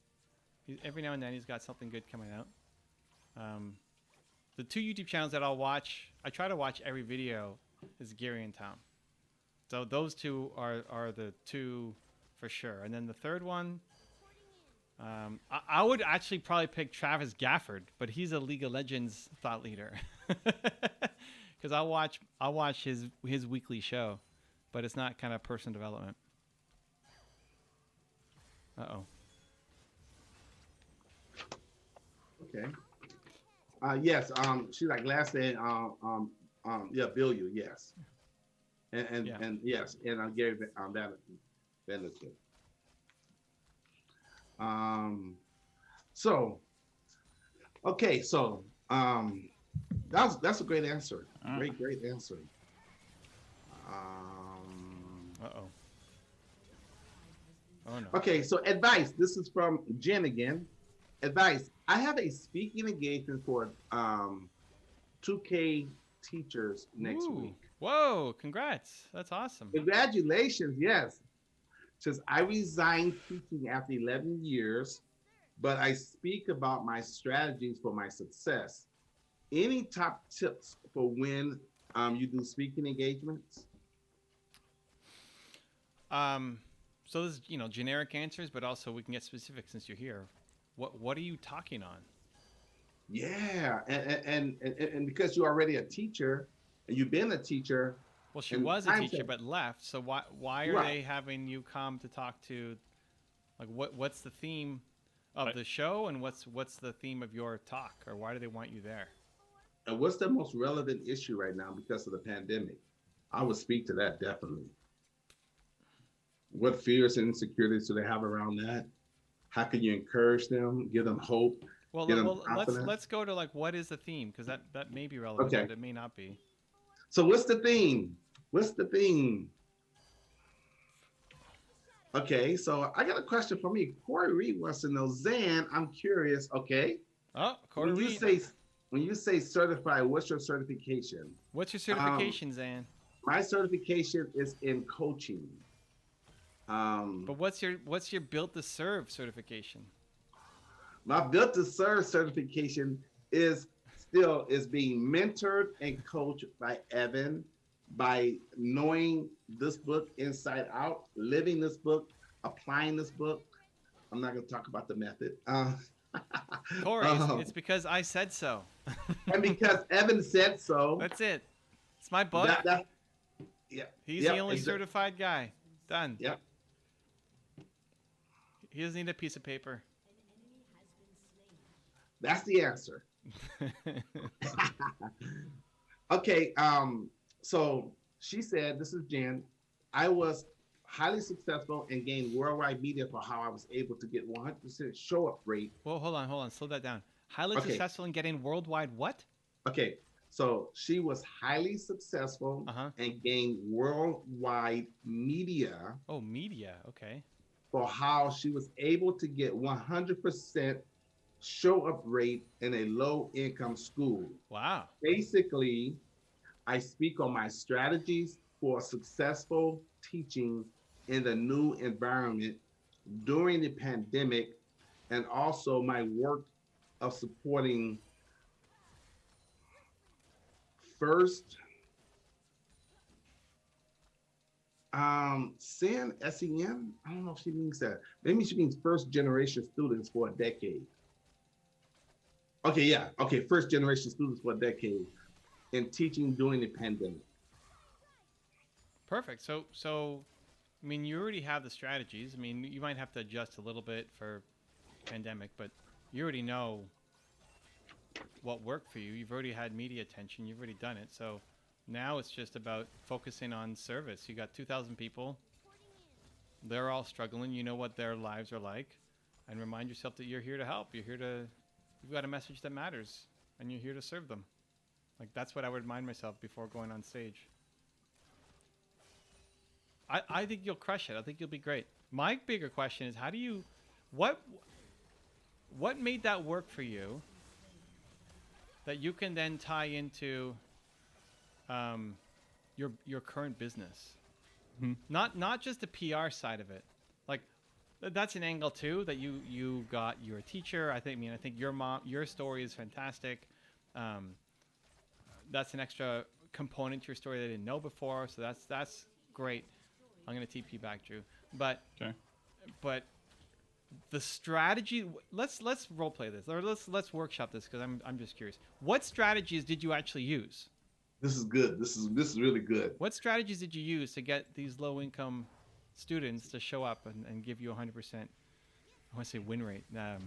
Every now and then he's got something good coming out. The 2 YouTube channels that I'll watch, I try to watch every video, is Gary and Tom. So those 2 are the 2 for sure. And then the third one, I would actually probably pick Travis Gafford, but he's a League of Legends thought leader. Because I'll watch his weekly show, but it's not kind of personal development. Uh-oh. Okay. Yes. She's like last day. Yeah, Bill. You yes. And yes, and Gary Vaynerchuk. So, okay. So, that's a great answer. Great answer. Uh-oh. Oh no. Okay. So advice. This is from Jen again. Advice. I have a speaking engagement for 2K teachers next week. Whoa, congrats. That's awesome. Congratulations. Yes. Says I resigned teaching after 11 years but I speak about my strategies for my success. Any top tips for when you do speaking engagements? So this is, generic answers, but also we can get specific since you're here. What are you talking on? Yeah, and because you're already a teacher and you've been a teacher. Well, she was a teacher but left. So why are they having you come to talk to? Like what's the theme of the show, and what's the theme of your talk, or why do they want you there? And what's the most relevant issue right now because of the pandemic? I would speak to that definitely. What fears and insecurities do they have around that? How can you encourage them, give them hope? Well, let's go to like what is the theme, because that may be relevant, but it may not be. So what's the theme? Okay, so I got a question for me. Corey Reed wants to know, Zan, I'm curious. Okay. Oh, Corey Reed. When you say certified, what's your certification? What's your certification, Zan? My certification is in coaching. But what's your Built to Serve certification? My Built to Serve certification is being mentored and coached by Evan, by knowing this book inside out, living this book, applying this book. I'm not going to talk about the method. Corey, it's because I said so. And because Evan said so. That's it. It's my book. Yeah. He's the only certified guy. Done. Yep. He doesn't need a piece of paper. That's the answer. Okay. So she said, this is Jen, I was highly successful and gained worldwide media for how I was able to get 100% show up rate. Well, hold on. Slow that down. Highly successful in getting worldwide what? Okay. So she was highly successful and gained worldwide media. Oh, media. Okay. For how she was able to get 100% show up rate in a low income school. Wow. Basically, I speak on my strategies for successful teaching in the new environment during the pandemic, and also my work of supporting first SEN, S-E-N, I don't know if she means that. Maybe she means first generation students for a decade. Okay, yeah. Okay, first generation students for a decade in teaching during the pandemic. Perfect. So, I mean, you already have the strategies. I mean, you might have to adjust a little bit for pandemic, but you already know what worked for you. You've already had media attention. You've already done it. So now it's just about focusing on service. You got 2,000 people. They're all struggling. You know what their lives are like. And remind yourself that you're here to help. You've got a message that matters, and you're here to serve them. Like, that's what I would remind myself before going on stage. I think you'll crush it. I think you'll be great. My bigger question is, what made that work for you that you can then tie into your current business? Mm-hmm. Not just the PR side of it. Like, that's an angle too, that you're a teacher. I think your story is fantastic. That's an extra component to your story that I didn't know before. So that's great. I'm going to TP back, Drew. But the strategy, let's role play this, or let's workshop this, because I'm just curious. What strategies did you actually use? This is good. This is really good. What strategies did you use to get these low income students to show up and give you 100%? I want to say win rate. That's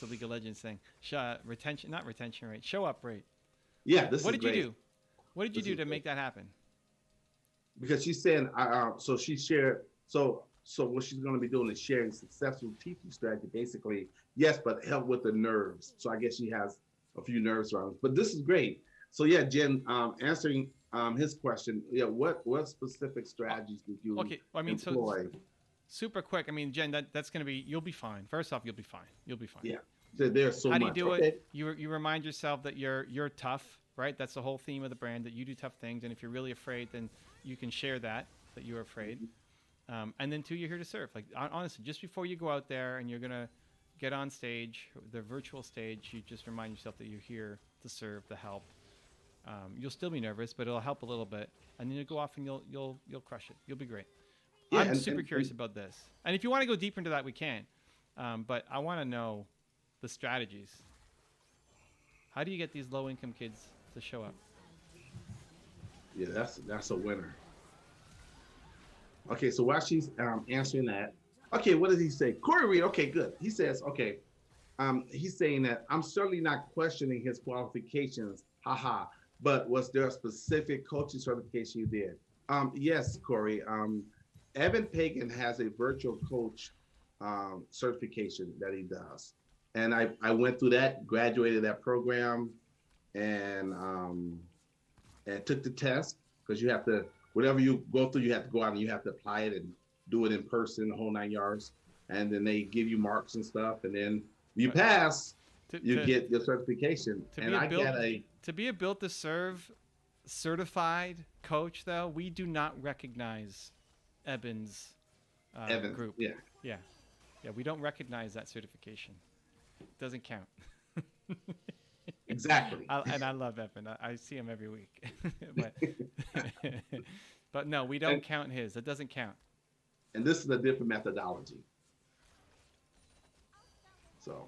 a League of Legends thing. Retention, not retention rate. Show up rate. Yeah, What did you do? What did you do to make that happen? Because she's saying, so she shared, so what she's going to be doing is sharing successful teaching strategy, basically. Yes, but help with the nerves. So I guess she has a few nerves around it. But this is great. So yeah, Jen, answering his question, yeah, what specific strategies did you employ? So super quick. I mean, Jen, that's going to be, you'll be fine. First off, you'll be fine. Yeah. There's so much. How do you do it? You remind yourself that you're tough, right? That's the whole theme of the brand, that you do tough things. And if you're really afraid, then you can share that you're afraid. And then 2, you're here to serve. Like honestly, just before you go out there and you're gonna get on stage, the virtual stage, you just remind yourself that you're here to serve, to help. You'll still be nervous, but it'll help a little bit, and then you'll go off and you'll crush it. You'll be great. Yeah, I'm super curious about this, and if you want to go deeper into that, we can. But I want to know the strategies. How do you get these low-income kids to show up? Yeah, that's a winner. Okay, so while she's answering that, okay, what does he say? Corey Reed, okay, good. He says, okay, he's saying that I'm certainly not questioning his qualifications, haha, but was there a specific coaching certification you did? Yes, Corey. Evan Pagan has a virtual coach certification that he does. And I went through that, graduated that program, and took the test, because you have to, whatever you go through, you have to go out and you have to apply it and do it in person, the whole 9 yards. And then they give you marks and stuff. And then you pass, you get your certification. To be a Built to Serve certified coach, though, we do not recognize Evan's group. Yeah. We don't recognize that certification. It doesn't count. Exactly. And I love Evan. I see him every week. But no, we don't count his. It doesn't count. And this is a different methodology. So,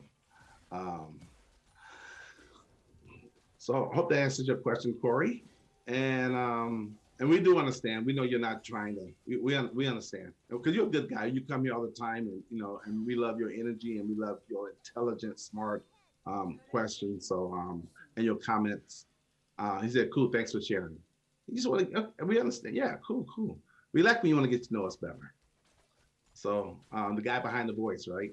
so I hope that answers your question, Corey. And we do understand. We know you're not trying to. We understand, because you're a good guy. You come here all the time, and and we love your energy, and we love your intelligent, smart questions. So and your comments. He said, "Cool, thanks for sharing." You just want to. We understand. Yeah, cool. We like when you want to get to know us better. So the guy behind the voice, right?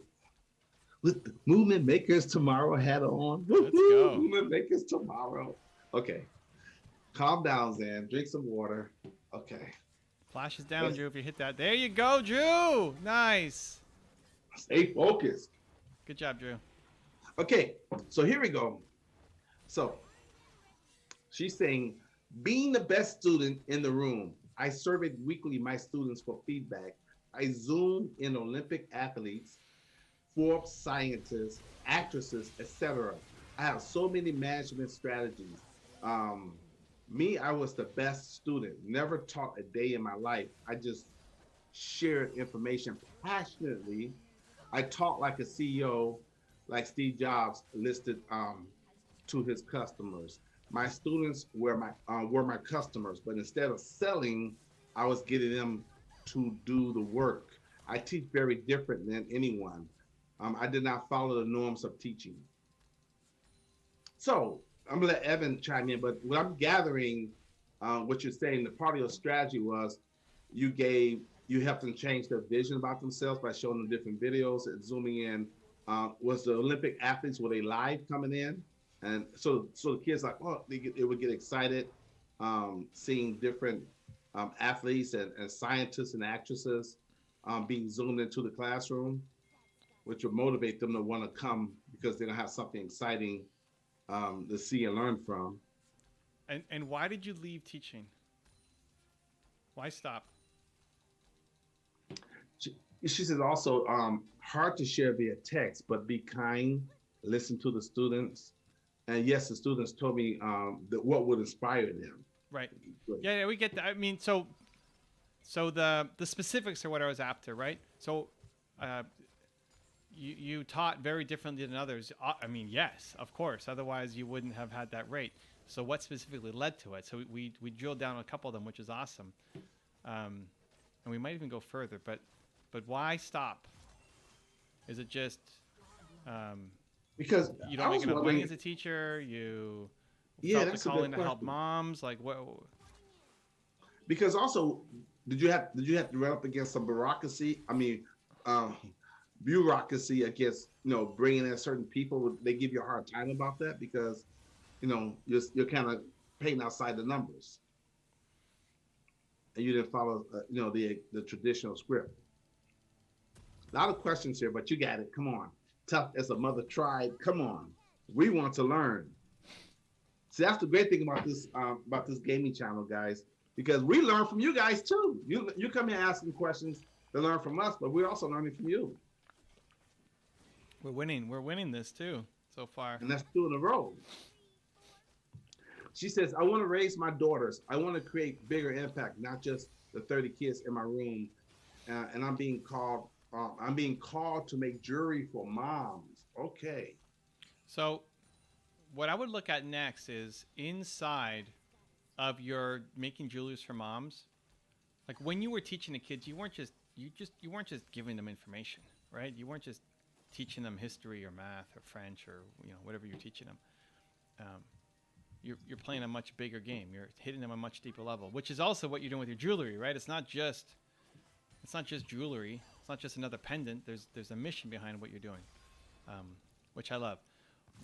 With the Movement Makers Tomorrow hat on. Let's go. Movement Makers Tomorrow. Okay. Calm down, Zan. Drink some water. Okay. Flashes down, Drew, if you hit that. There you go, Drew. Nice. Stay focused. Good job, Drew. Okay. So here we go. So she's saying, being the best student in the room, I surveyed weekly my students for feedback. I zoomed in Olympic athletes, Forbes scientists, actresses, etc. I have so many management strategies. Me, I was the best student, never taught a day in my life. I just shared information passionately. I taught like a CEO, like Steve Jobs listed to his customers. My students were my customers, but instead of selling, I was getting them to do the work. I teach very different than anyone. I did not follow the norms of teaching. So I'm gonna let Evan chime in, but what I'm gathering, what you're saying, the part of your strategy was you helped them change their vision about themselves by showing them different videos and zooming in. Was the Olympic athletes, were they live coming in? And so the kids like, well, they would get excited seeing different athletes and scientists and actresses being zoomed into the classroom, which would motivate them to want to come because they're gonna have something exciting to see and learn from. And why did you leave teaching? Why stop? She says also, hard to share via text, but be kind, listen to the students. And yes, the students told me that what would inspire them. Right. Yeah, we get that. I mean, so the specifics are what I was after, right? So you taught very differently than others. I mean, yes, of course. Otherwise, you wouldn't have had that rate. So what specifically led to it? So we drilled down on a couple of them, which is awesome. And we might even go further. But why stop? Is it just because you don't make enough money as a teacher? You felt the calling to help moms? Like what? Because also, did you have to run up against some bureaucracy? I mean, bureaucracy against bringing in certain people. They give you a hard time about that because you're kind of painting outside the numbers, and you didn't follow the traditional script. A lot of questions here, but you got it. Come on, tough as a mother tried. Come on, we want to learn. See, that's the great thing about this gaming channel, guys, because we learn from you guys too. You come here asking questions, to learn from us, but we're also learning from you. We're winning. We're winning this too so far. And that's 2 in a row. She says, I want to raise my daughters. I want to create bigger impact, not just the 30 kids in my room. And I'm being called to make jewelry for moms. Okay. So what I would look at next is inside of your making jewelry for moms. Like when you were teaching the kids, you weren't just giving them information, right? You weren't just teaching them history or math or French or whatever you're teaching them. You're playing a much bigger game. You're hitting them a much deeper level, which is also what you're doing with your jewelry, right? It's not just jewelry. It's not just another pendant. There's a mission behind what you're doing, which I love.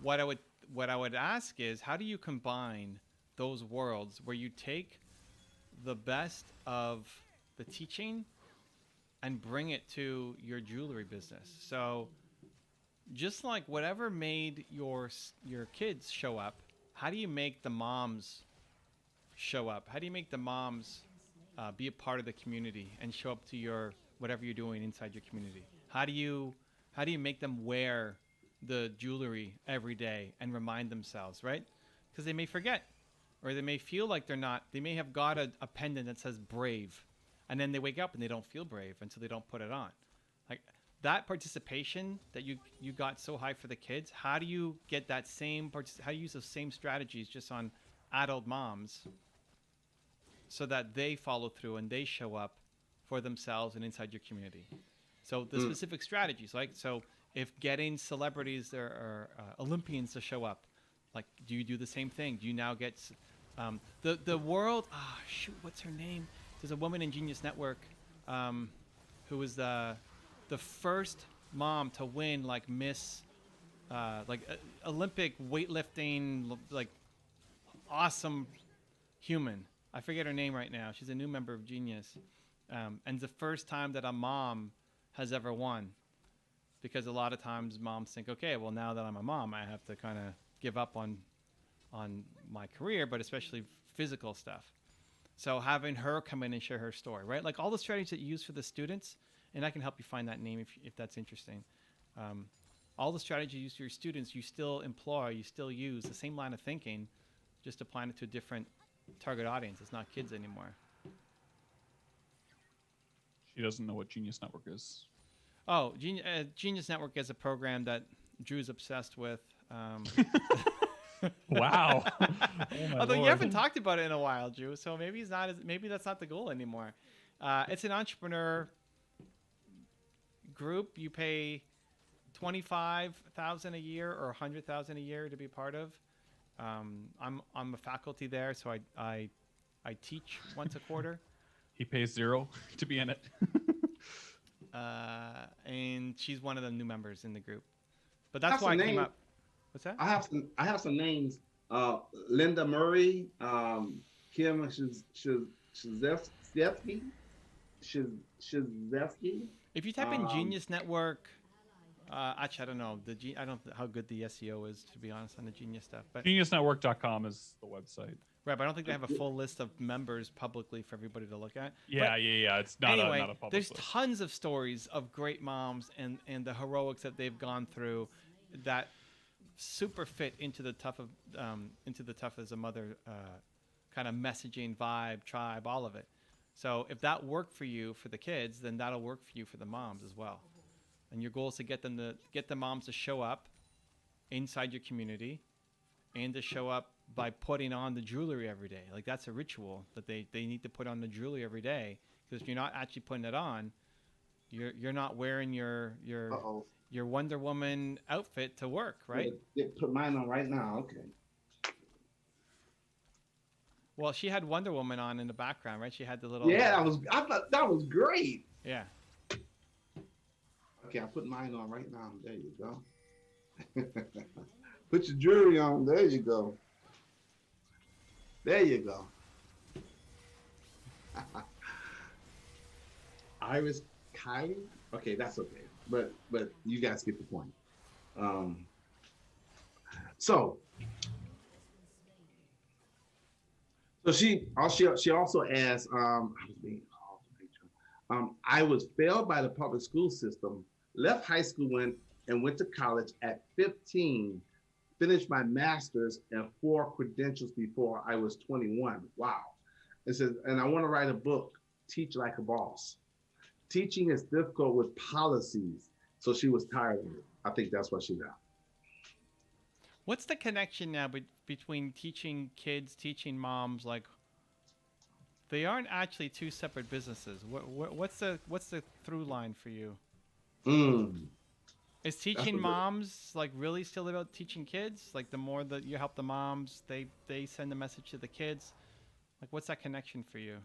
What I would ask is, how do you combine those worlds where you take the best of the teaching and bring it to your jewelry business? So just like whatever made your kids show up, how do you make the moms show up? How do you make the moms be a part of the community and show up to your whatever you're doing inside your community? How do you make them wear the jewelry every day and remind themselves, right? Because they may forget, or they may feel like they're not. They may have got a pendant that says brave, and then they wake up and they don't feel brave until they don't put it on. Like that participation that you got so high for the kids, how do you get that same how do you use those same strategies just on adult moms so that they follow through and they show up for themselves and inside your community? So the specific strategies, like, so if getting celebrities or Olympians to show up, like, do you do the same thing? Do you now get the world? What's her name? There's a woman in Genius Network who was the first mom to win like Miss, Olympic weightlifting, like awesome human. I forget her name right now. She's a new member of Genius, and the first time that a mom has ever won, because a lot of times moms think, okay, well now that I'm a mom, I have to kind of give up on my career, but especially physical stuff. So having her come in and share her story, right? Like all the strategies that you use for the students, and I can help you find that name if that's interesting. All the strategies you use for your students, you still employ, you still use the same line of thinking, just applying it to a different target audience. It's not kids anymore. She doesn't know what Genius Network is. Oh, Genius Network is a program that Drew's obsessed with. Wow. Although you haven't talked about it in a while, Drew, so maybe that's not the goal anymore. It's an entrepreneur group. You pay $25,000 a year or $100,000 a year to be part of. I'm a faculty there, so I teach once a quarter. He pays $0 to be in it. And she's one of the new members in the group. But that's why I came up. What's that? I have some names. Linda Murray, Kim Shizevsky. If you type in Genius Network, actually I don't know I don't know how good the SEO is, to be honest, on the Genius stuff. But GeniusNetwork.com is the website. Right, but I don't think they have a full list of members publicly for everybody to look at. Yeah. It's not anyway, not a public there's list. tons of stories of great moms and the heroics that they've gone through that super fit into the tough as a mother kind of messaging, vibe, tribe, all of it. So if that worked for you for the kids, then that'll work for you for the moms as well. And your goal is to get the moms to show up inside your community and to show up by putting on the jewelry every day. Like that's a ritual that they need to put on the jewelry every day, because if you're not actually putting it on, you're not wearing your Wonder Woman outfit to work, right? Yeah, put mine on right now. Okay. Well, she had Wonder Woman on in the background, right? She had the little. Yeah, I thought that was great. Yeah. Okay, I put mine on right now. There you go. Put your jewelry on. There you go. There you go. Iris Kylie? Okay, that's okay. But you guys get the point. So she also asked, I was failed by the public school system, left high school and went to college at 15, finished my master's and 4 credentials before I was 21. Wow. It says, and I want to write a book, Teach Like a Boss. Teaching is difficult with policies. So she was tired of it. I think that's what she got. What's the connection now between teaching kids, teaching moms? Like, they aren't actually two separate businesses. What's the through line for you? Is teaching moms like really still about teaching kids? Like, the more that you help the moms, they send a message to the kids. Like, what's that connection for you?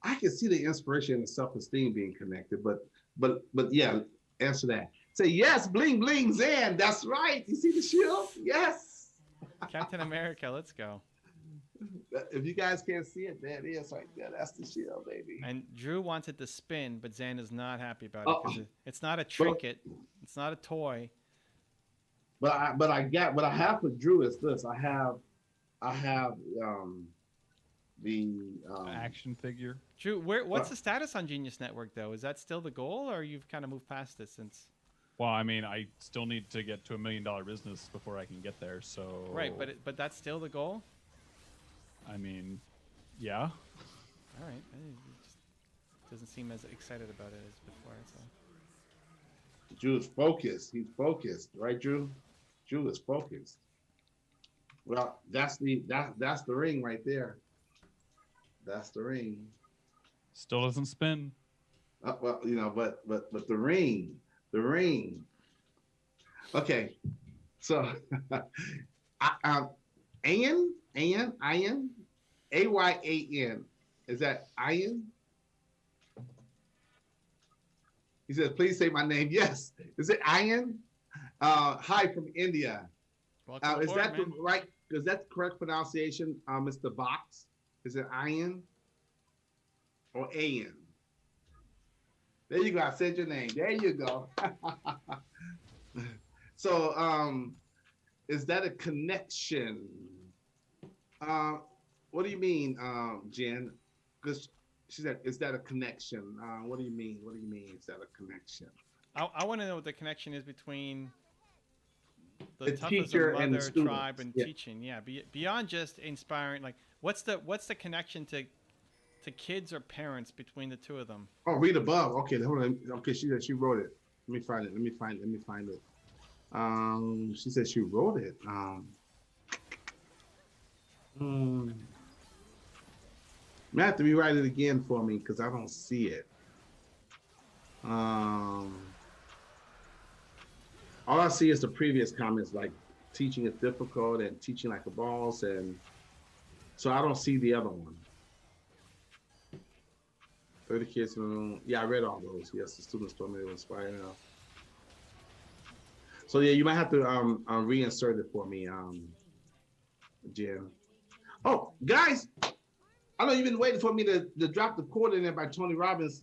I can see the inspiration and the self-esteem being connected, but yeah, answer that. Say yes, bling bling Zan. That's right. You see the shield? Yes. Captain America, let's go. If you guys can't see it, there it is right there. That's the shield, baby. And Drew wants it to spin, but Zan is not happy about it because it's not a trinket, it's not a toy. But what I have for Drew is this. I have the action figure. Drew, what's the status on Genius Network though? Is that still the goal, or you've kind of moved past it since? Well, I mean, I still need to get to $1 million business before I can get there. So right, but that's still the goal. I mean, yeah. All right, it just doesn't seem as excited about it as before. So. Drew is focused. He's focused, right, Drew? Drew is focused. Well, that's the ring right there. That's the ring. Still doesn't spin. Well, but the ring. Okay, so Ayan, Ayan. Is that Ayan? He says, please say my name. Yes. Is it Ayan? Hi from India. Is that the right? Is that the correct pronunciation, Mr. Box? Is it Ayan or Ayan? There you go. I said your name. There you go. So, is that a connection? What do you mean, Jen? Because she said, is that a connection? What do you mean? What do you mean? Is that a connection? I want to know what the connection is between the teacher and the student. Tribe and teaching. Yeah, beyond just inspiring. Like, what's the connection to kids or parents between the two of them? Oh, read above. Okay, hold on. Okay, she wrote it. Let me find it. She said she wrote it. You have to rewrite it again for me because I don't see it. All I see is the previous comments, like teaching is difficult and teaching like a boss, and so I don't see the other one. 30 kids in the room. Yeah, I read all those. Yes, the students told me they were inspired enough. So yeah, you might have to reinsert it for me, Jen. Oh, guys, I know you've been waiting for me to drop the quote in there by Tony Robbins.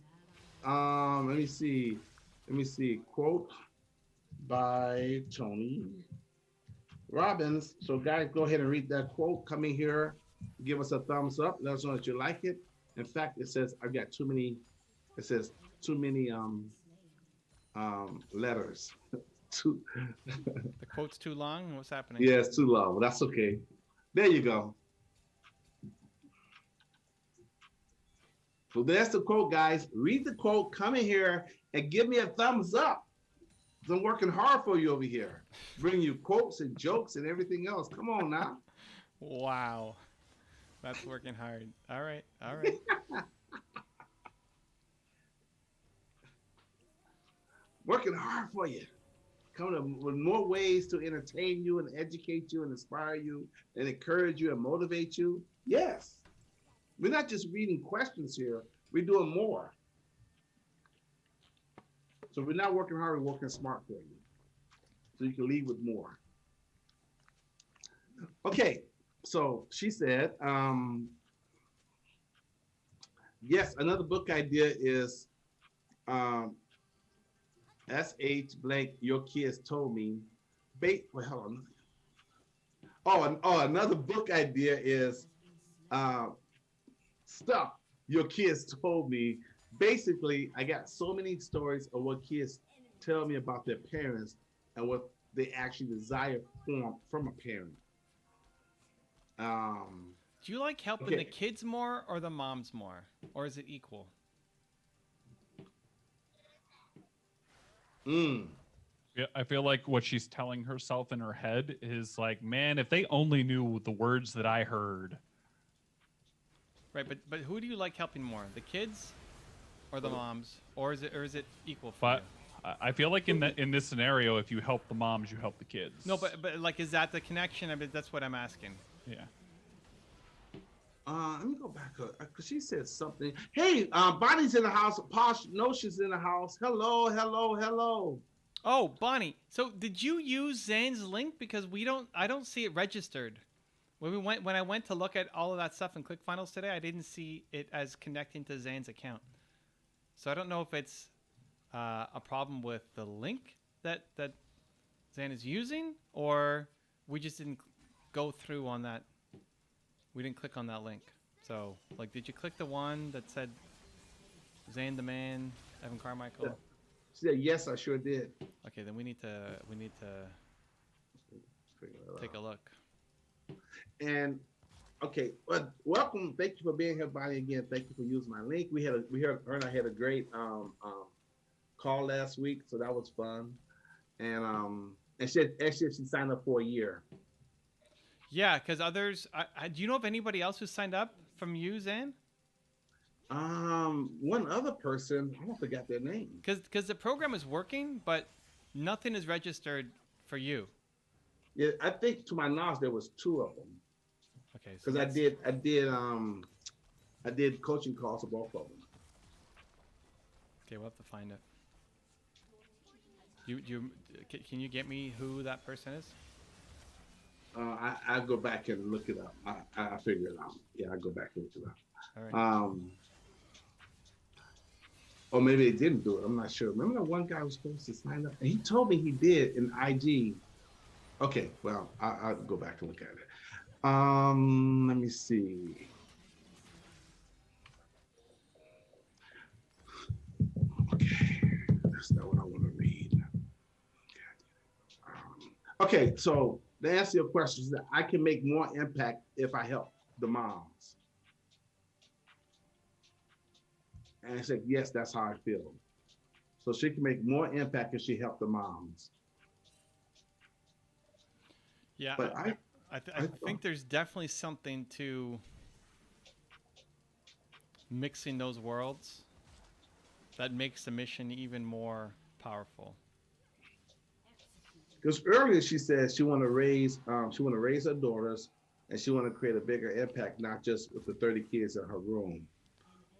Let me see. Quote by Tony Robbins. So guys, go ahead and read that quote. Come in here, give us a thumbs up. Let us know that you like it. In fact, it says I've got too many. It says too many letters. The quote's too long. What's happening? Yeah, it's too long. But that's okay. There you go. So there's the quote, guys. Read the quote. Come in here and give me a thumbs up. I'm working hard for you over here. Bring you quotes and jokes and everything else. Come on now. Wow. That's working hard. All right. Working hard for you. Coming with more ways to entertain you and educate you and inspire you and encourage you and motivate you. Yes. We're not just reading questions here. We're doing more. So we're not working hard, we're working smart for you. So you can leave with more. Okay. So she said, yes, another book idea is SH blank, your kids told me. Wait, hold on. Oh, another book idea is stuff your kids told me basically, I got so many stories of what kids tell me about their parents and what they actually desire from a parent. Do you like helping the kids more or the moms more, or is it equal? Yeah, I feel like what she's telling herself in her head is like, man, if they only knew the words that I heard. Right, but who do you like helping more, the kids or the moms, or is it equal for you? I feel like in this scenario, if you help the moms, you help the kids. No, but like, is that the connection? I mean, that's what I'm asking. Yeah. Let me go back because she said something. Hey, Bonnie's in the house. Posh Notion's in the house. Hello, hello, hello. Oh, Bonnie. So did you use Zane's link? Because I don't see it registered. When I went to look at all of that stuff in ClickFunnels today, I didn't see it as connecting to Zane's account. So I don't know if it's a problem with the link that Zane is using, or we just didn't go through on that. We didn't click on that link. So, like, did you click the one that said Zane the Man, Evan Carmichael? Yeah. She said, yes, I sure did. Okay, then we need to take a look. And okay, well, welcome. Thank you for being here, Bonnie. Again, thank you for using my link. Her and I had a great call last week, so that was fun. And she signed up for a year. Yeah, because others. Do you know of anybody else who signed up from you, Zan? One other person. I forgot their name. Because the program is working, but nothing is registered for you. Yeah, I think to my knowledge there was 2 of them. Okay. Because I did coaching calls for both of them. Okay, we'll have to find it. Can you get me who that person is? I go back and look it up. I figure it out. Yeah, I go back and look it up. All right. Or maybe they didn't do it. I'm not sure. Remember that one guy was supposed to sign up, and he told me he did in IG. Okay, well, I'll go back and look at it. Let me see. Okay, that's not what I want to read. Okay, so to answer your question, I can make more impact if I help the moms. And I said, yes, that's how I feel. So she can make more impact if she helped the moms. Yeah, but I think there's definitely something to mixing those worlds that makes the mission even more powerful. Because earlier she said she want to raise her daughters, and she want to create a bigger impact, not just with the 30 kids in her room.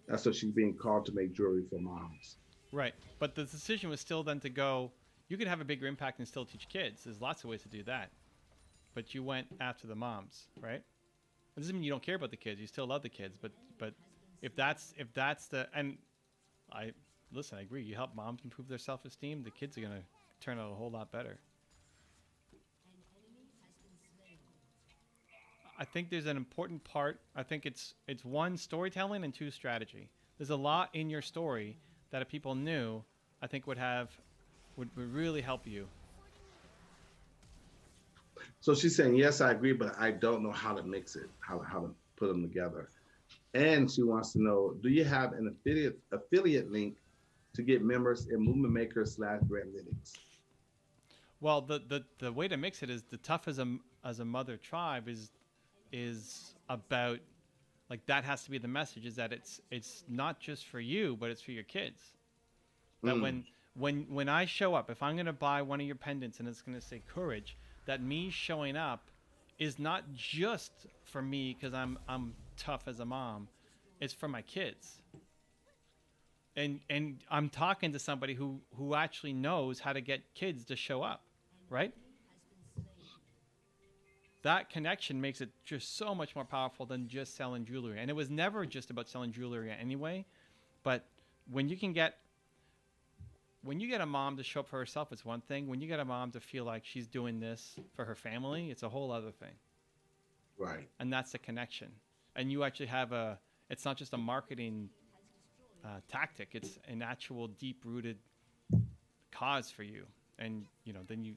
That's what she's being called to make jewelry for moms. Right, but the decision was still then to go. You could have a bigger impact and still teach kids. There's lots of ways to do that. But you went after the moms, right? It doesn't mean you don't care about the kids. You still love the kids, but if that's the and I agree. You help moms improve their self-esteem, the kids are gonna turn out a whole lot better. I think there's an important part. I think it's 1, storytelling, and 2, strategy. There's a lot in your story that if people knew, I think would really help you. So she's saying, yes, I agree, but I don't know how to mix it, how to put them together. And she wants to know, do you have an affiliate link to get members in Movement Maker /Brandlytics? Well, the way to mix it is the tough as a mother tribe is about, like, that has to be the message, is that it's not just for you, but it's for your kids. That when I show up, if I'm going to buy one of your pendants and it's going to say courage, that me showing up is not just for me because I'm tough as a mom. It's for my kids. And I'm talking to somebody who actually knows how to get kids to show up, right? That connection makes it just so much more powerful than just selling jewelry. And it was never just about selling jewelry anyway. But when you get a mom to show up for herself, it's one thing. When you get a mom to feel like she's doing this for her family, it's a whole other thing. Right. And that's the connection. And you actually have it's not just a marketing tactic. It's an actual deep-rooted cause for you, and then you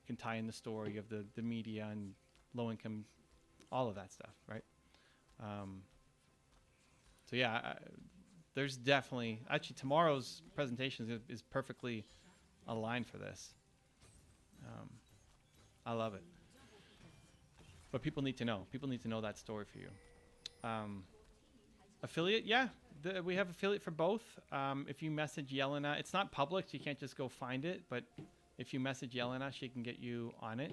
can tie in the story of the media and low income, all of that stuff, right? So yeah, there's definitely actually tomorrow's presentation is perfectly aligned for this. I love it, but people need to know. People need to know that story for you. Affiliate, yeah, we have affiliate for both. If you message Yelena, it's not public, so you can't just go find it. But if you message Yelena, she can get you on it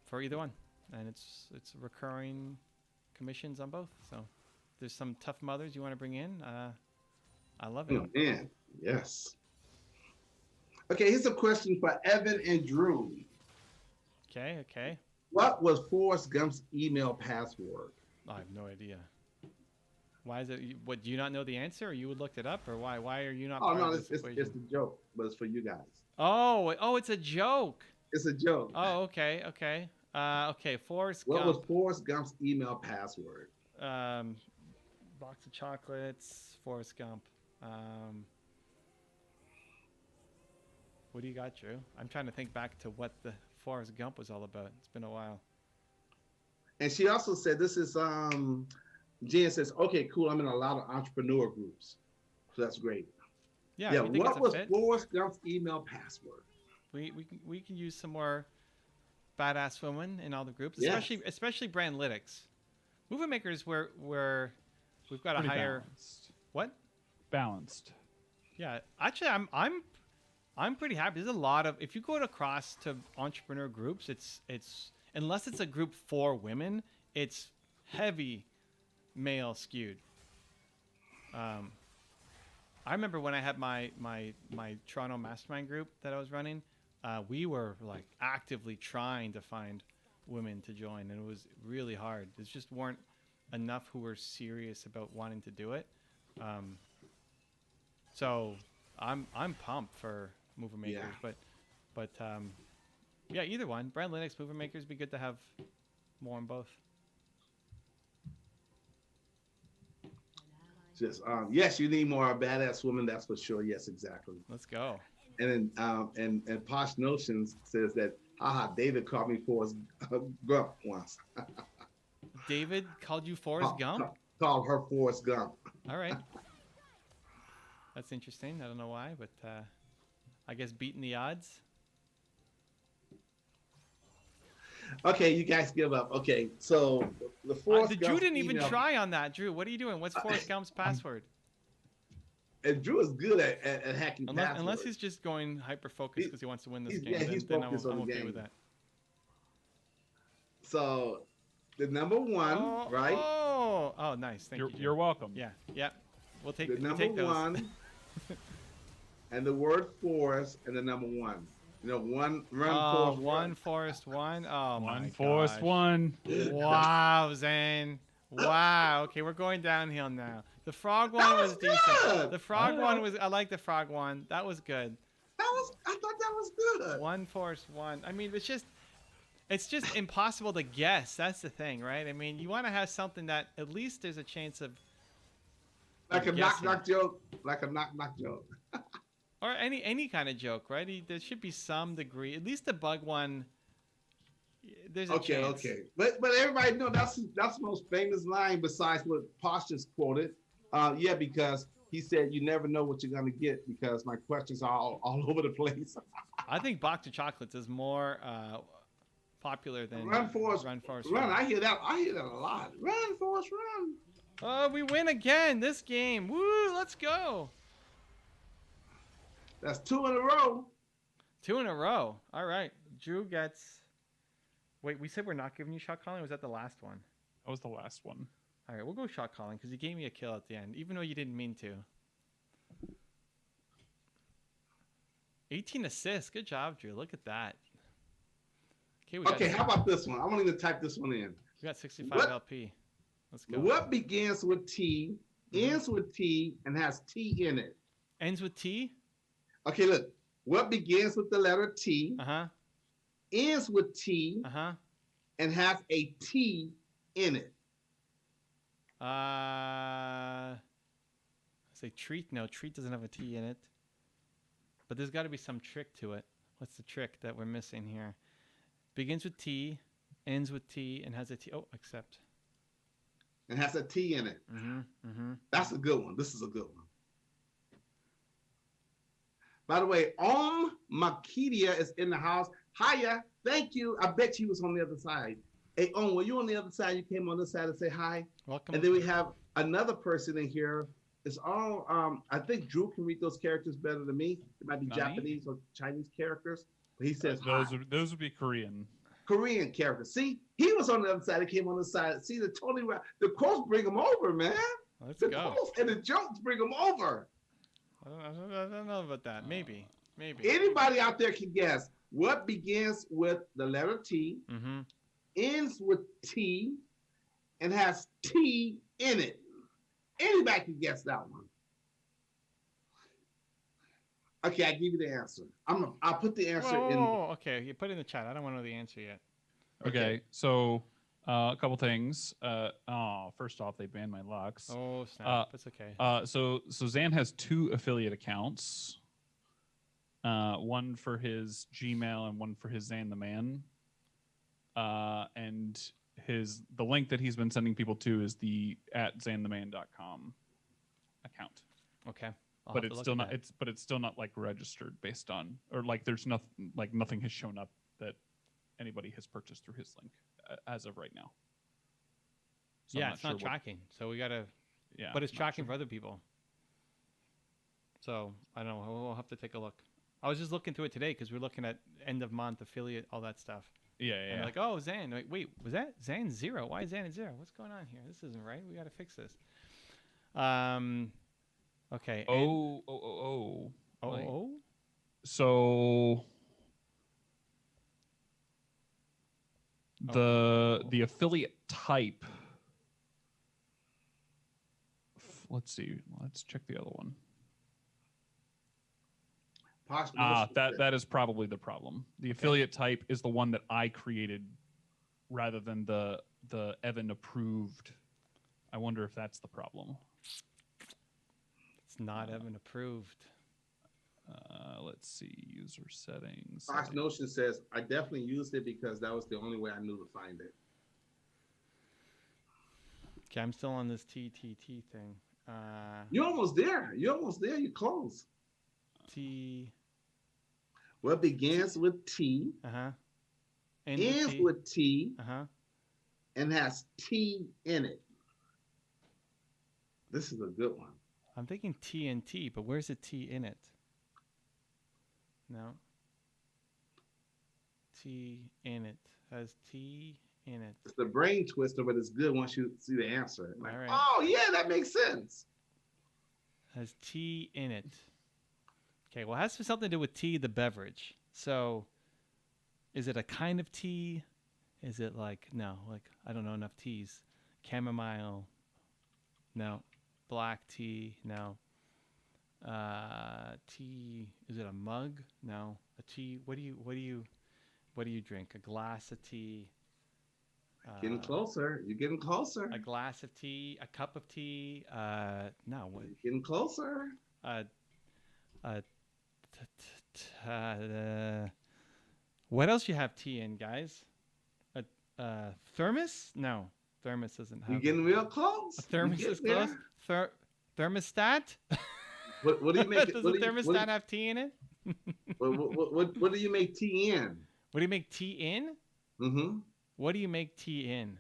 for either one, and it's recurring commissions on both. So if there's some tough mothers you want to bring in, I love it. Oh, man, yes. Okay, here's a question for Evan and Drew. Okay. What was Forrest Gump's email password? I have no idea. Why is it? What, do you not know the answer, or you would looked it up, or why? Why are you not? Oh no, it's the joke, but it's for you guys. Oh, it's a joke. It's a joke. Oh, okay. Okay. Forrest What Gump. was Forrest Gump's email password? Box of chocolates. Forrest Gump. What do you got, Drew? I'm trying to think back to what the Forrest Gump was all about. It's been a while. And she also said, this is, Jen says, okay, cool, I'm in a lot of entrepreneur groups. So that's great. Yeah. What was Forrest Gump's email password? We can use some more badass women in all the groups, especially Brandlytics. Movement makers where we've got pretty a higher balanced. What? Balanced. Yeah. Actually, I'm pretty happy. There's a lot of, if you go across to entrepreneur groups, it's unless it's a group for women, it's heavy male skewed. I remember when I had my Toronto mastermind group that I was running, we were like actively trying to find women to join, and it was really hard. There just weren't enough who were serious about wanting to do it. So I'm pumped for mover makers, but yeah, either one. Brandlytics, mover makers, be good to have more on both. Just yes, you need more badass women. That's for sure. Yes, exactly. Let's go. And then and Posh Notions says that David called me Forrest Gump once. David called you Forrest Gump? Called her Forrest Gump. All right. That's interesting. I don't know why, but I guess beating the odds. Okay, you guys give up. Okay, so the Forrest Gump. Drew didn't even try on that. Drew, what are you doing? What's Forrest Gump's password? And Drew is good at hacking passwords. Unless he's just going hyper focused because he wants to win this game. Yeah, he's then focused on the okay game. with that. So the number one, right? Oh, nice. Thank you. You're welcome. Yeah. We'll take the number those. one, and the word Forrest, and the number one. You know, one Forrest one. Oh my One Forrest one. Wow, Zane. Wow. Okay, we're going downhill now. The frog one was decent. Good. The frog one was. I like the frog one. That was good. I thought that was good. One Forrest one. I mean, it's just impossible to guess. That's the thing, right? I mean, you want to have something that at least there's a chance of. Like a knock joke. Like a knock joke. Or any kind of joke, right? There should be some degree. At least the bug one. There's a chance. Okay. But everybody know that's the most famous line besides what Posh just quoted. Yeah, because he said you never know what you're gonna get because my questions are all over the place. I think box of chocolates is more popular than Run Forrest Run. I hear that a lot. Run Forrest Run. Oh, we win again this game. Woo, let's go. That's 2 in a row. 2 in a row. All right. Drew gets. Wait, we said we're not giving you shot calling? Or was that the last one? That was the last one. All right, we'll go shot calling because you gave me a kill at the end, even though you didn't mean to. 18 assists. Good job, Drew. Look at that. Okay, how about this one? I'm going to type this one in. We got 65 LP. Let's go. What begins with T, ends with T, and has T in it? Ends with T? Okay, look. What begins with the letter T, ends with T, and has a T in it? say treat. No, treat doesn't have a T in it. But there's got to be some trick to it. What's the trick that we're missing here? Begins with T, ends with T, and has a T. Oh, accept. And has a T in it. That's a good one. This is a good one. By the way, Makidia is in the house. Hiya, thank you. I bet you was on the other side. Hey, were you on the other side? You came on this side to say hi. Welcome. And then we have another person in here. It's all. I think Drew can read those characters better than me. It might be Japanese or Chinese characters. But he says those would be Korean. Korean characters. See, he was on the other side. He came on the side. See, the quotes bring him over, man. Let's the go. Quotes and the jokes bring him over. I don't know about that. Maybe. Anybody out there can guess what begins with the letter T, ends with T, and has T in it. Anybody can guess that one. Okay, I give you the answer. I'll put the answer in. Oh, okay. You put it in the chat. I don't want to know the answer yet. Okay, so a couple things. First off, they banned my Lux. Oh snap! That's okay. So Zan has 2 affiliate accounts. One for his Gmail and one for his Zan the Man. And the link that he's been sending people to is the @zantheman.com account. Okay. But it's still not like registered based on, or like there's nothing has shown up that anybody has purchased through his link as of right now. So yeah, it's not tracking. So we gotta. Yeah. But it's tracking for other people. So I don't know. We'll have to take a look. I was just looking through it today because we're looking at end of month affiliate, all that stuff. Yeah. And like, oh, Zan. Like, wait, was that Zan 0? Why is Zan at 0? What's going on here? This isn't right. We got to fix this. Okay. Oh. So the affiliate type. Let's see. Let's check the other one. That is probably the problem. The affiliate type is the one that I created rather than the Evan approved. I wonder if that's the problem. It's not Evan approved. Let's see, user settings. Fox Notion says, I definitely used it because that was the only way I knew to find it. Okay, I'm still on this TTT thing. You're almost there. You're close. T. What begins with T. Ends with T. And has T in it. This is a good one. I'm thinking TNT, but where's the T in it? No. T in it. Has T in it. It's the brain twister, but it's good once you see the answer. Like, all right. Oh, yeah, that makes sense. Has T in it. Okay, well, it has something to do with tea, the beverage. So, is it a kind of tea? Is it like I don't know enough teas. Chamomile? No. Black tea? No. Tea? Is it a mug? No. A tea? What do you drink? A glass of tea? Getting closer. You're getting closer. A glass of tea? A cup of tea? No. What? You're getting closer. What else you have tea in, guys? A thermos? No, thermos doesn't have. You're getting real close. A thermos is close. Thermostat? What do you make? Does the thermostat have tea in it? What do you make tea in? What do you make tea in? Mm-hmm. What do you make tea in?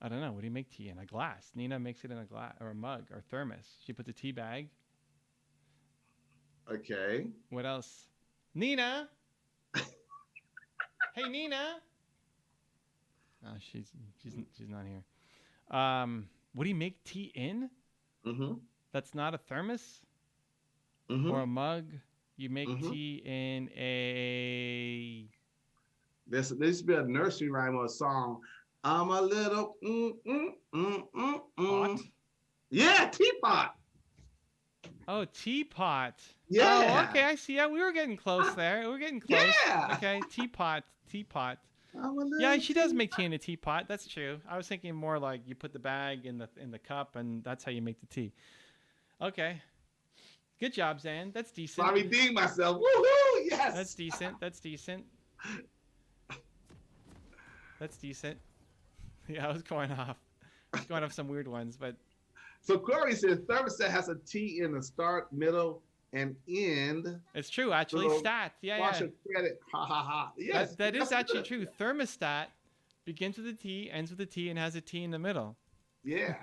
I don't know. What do you make tea in? A glass. Nina makes it in a glass or a mug or thermos. She puts a tea bag. Okay. What else? Nina. Hey, Nina. Oh, she's not here. What do you make tea in? Mm-hmm. That's not a thermos or a mug. You make tea in a. This should be a nursery rhyme or a song. I'm a little pot. Yeah, teapot. Oh, teapot. Yeah. Oh, okay, I see. Yeah, we were getting close there. We're getting close. Yeah. Okay, teapot. Yeah, she does make tea in a teapot. That's true. I was thinking more like you put the bag in the cup, and that's how you make the tea. Okay. Good job, Zan. That's decent. I redeemed myself. Woohoo! Yes. That's decent. That's decent. That's decent. Yeah, I was going off. I was going off some weird ones, but. So Corey says thermostat has a T in the start, middle, and end. It's true, actually. Stat. Yeah, watch yeah. Credit. Ha ha ha. Yes. That is actually true. Thermostat begins with a T, ends with a T, and has a T in the middle. Yeah.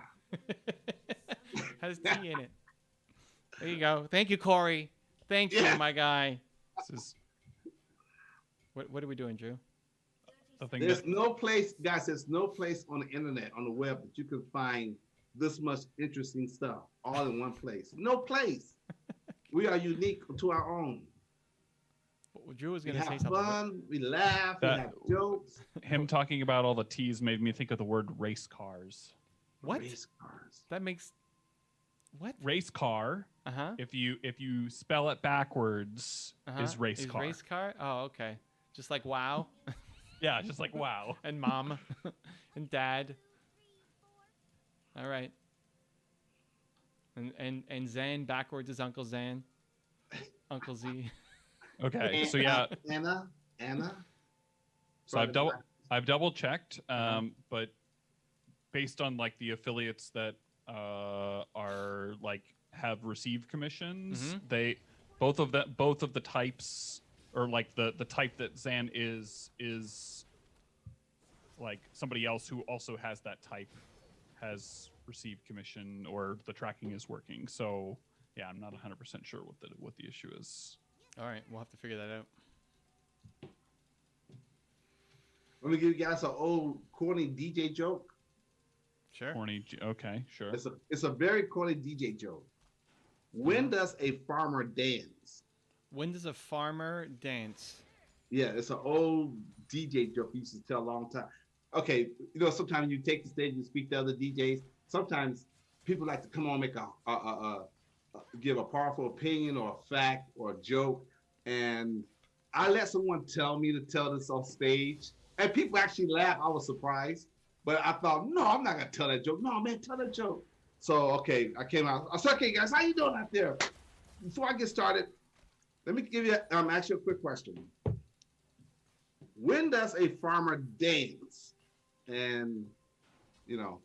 Has T in it. There you go. Thank you, Corey. Thank you, my guy. What are we doing, Drew? There's no place, guys, there's no place on the internet, on the web, that you can find this much interesting stuff all in one place. No place. We are unique to our own. Well, Drew was going to say something. We have fun, we laugh, we have jokes. Him talking about all the T's made me think of the word race cars. What? Race cars. That makes... What? Race car. Uh-huh. If you spell it backwards, is race car. Race car? Oh, okay. Just like wow. Yeah, just like wow. And mom. And dad. All right. And Zan backwards is Uncle Zan. Uncle Z. Okay, so yeah. Anna. So I've double checked, but based on like the affiliates that are like have received commissions, they both of the types, or like the type that Zan is like somebody else who also has that type has received commission, or the tracking is working. So yeah, I'm not 100% sure what the issue is. All right, we'll have to figure that out. Let me give you guys an old corny DJ joke. Sure. Corny. Okay, sure. It's a very corny DJ joke. When does a farmer dance? When does a farmer dance? Yeah, it's an old DJ joke he used to tell a long time. Okay, you know, sometimes you take the stage and speak to other DJs. Sometimes people like to come on, make give a powerful opinion or a fact or a joke, and I let someone tell me to tell this on stage, and people actually laugh. I was surprised, but I thought, no, I'm not gonna tell that joke. No, man, tell that joke. So okay, I came out. I said, okay, guys, how you doing out there? Before I get started, let me give you ask you a quick question. When does a farmer dance? And you know.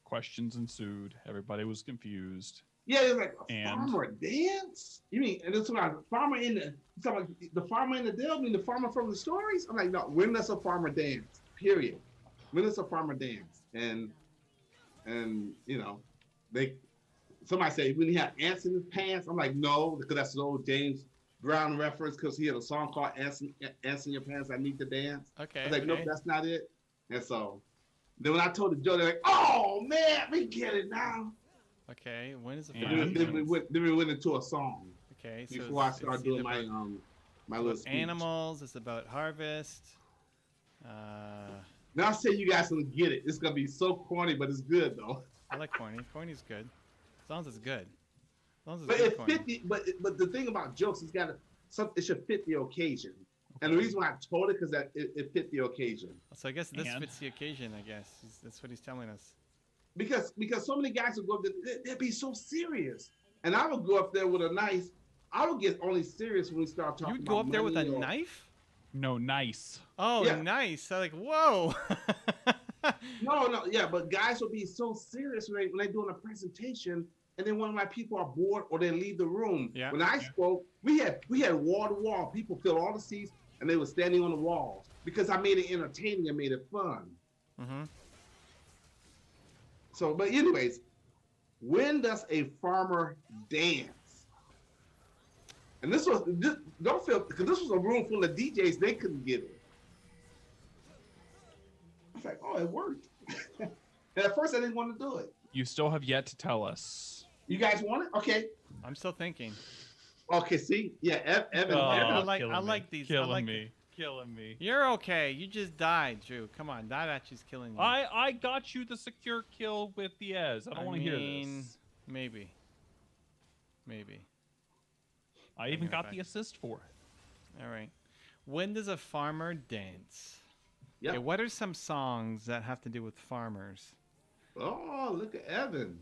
Questions ensued. Everybody was confused. Yeah, it's like farmer dance. You mean? And it's like farmer in the farmer in the deal. I mean the farmer from the stories. I'm like, no. When does a farmer dance? Period. When does a farmer dance? And you know, somebody say when he had ants in his pants. I'm like, no, because that's an old James Brown reference. Because he had a song called "Ants in Your Pants." I need to dance. Okay. I was like, nope, that's not it. And so. Then when I told the joke, they're like, "Oh man, we get it now." Okay, when is the then we went into a song. Okay, so before I started doing my little speech. Animals. It's about harvest. Now I say you guys gonna get it. It's gonna be so corny, but it's good though. I like corny. Corny's good, as long as it's good. As long as but it's good but the thing about jokes, it should fit the occasion. And the reason why I told it, because it fit the occasion. So I guess this fits the occasion, I guess. That's what he's telling us. Because so many guys would go up there, they'd be so serious. And I would go up there with a knife. I would get only serious when we start talking about You'd go up there with a knife? No, nice. Oh, yeah. Nice. I'm like, whoa. No, yeah, but guys would be so serious when they're doing a presentation, and then one of my people are bored or they leave the room. Yeah. When I spoke, we had wall to wall. People filled all the seats, and they were standing on the walls because I made it entertaining and made it fun. Mm-hmm. So, but anyways, when does a farmer dance? And don't feel, because this was a room full of DJs, they couldn't get it. I was like, oh, it worked. And at first I didn't want to do it. You still have yet to tell us. You guys want it? Okay. I'm still thinking. Okay, see? Yeah, Evan. I like these. Killing me. You're okay. You just died, Drew. Come on. That actually's killing you. I got you the secure kill with the Ez. I don't want to hear this. Maybe. I even got the assist for it. All right. When does a farmer dance? Yep. Okay, what are some songs that have to do with farmers? Oh, look at Evan.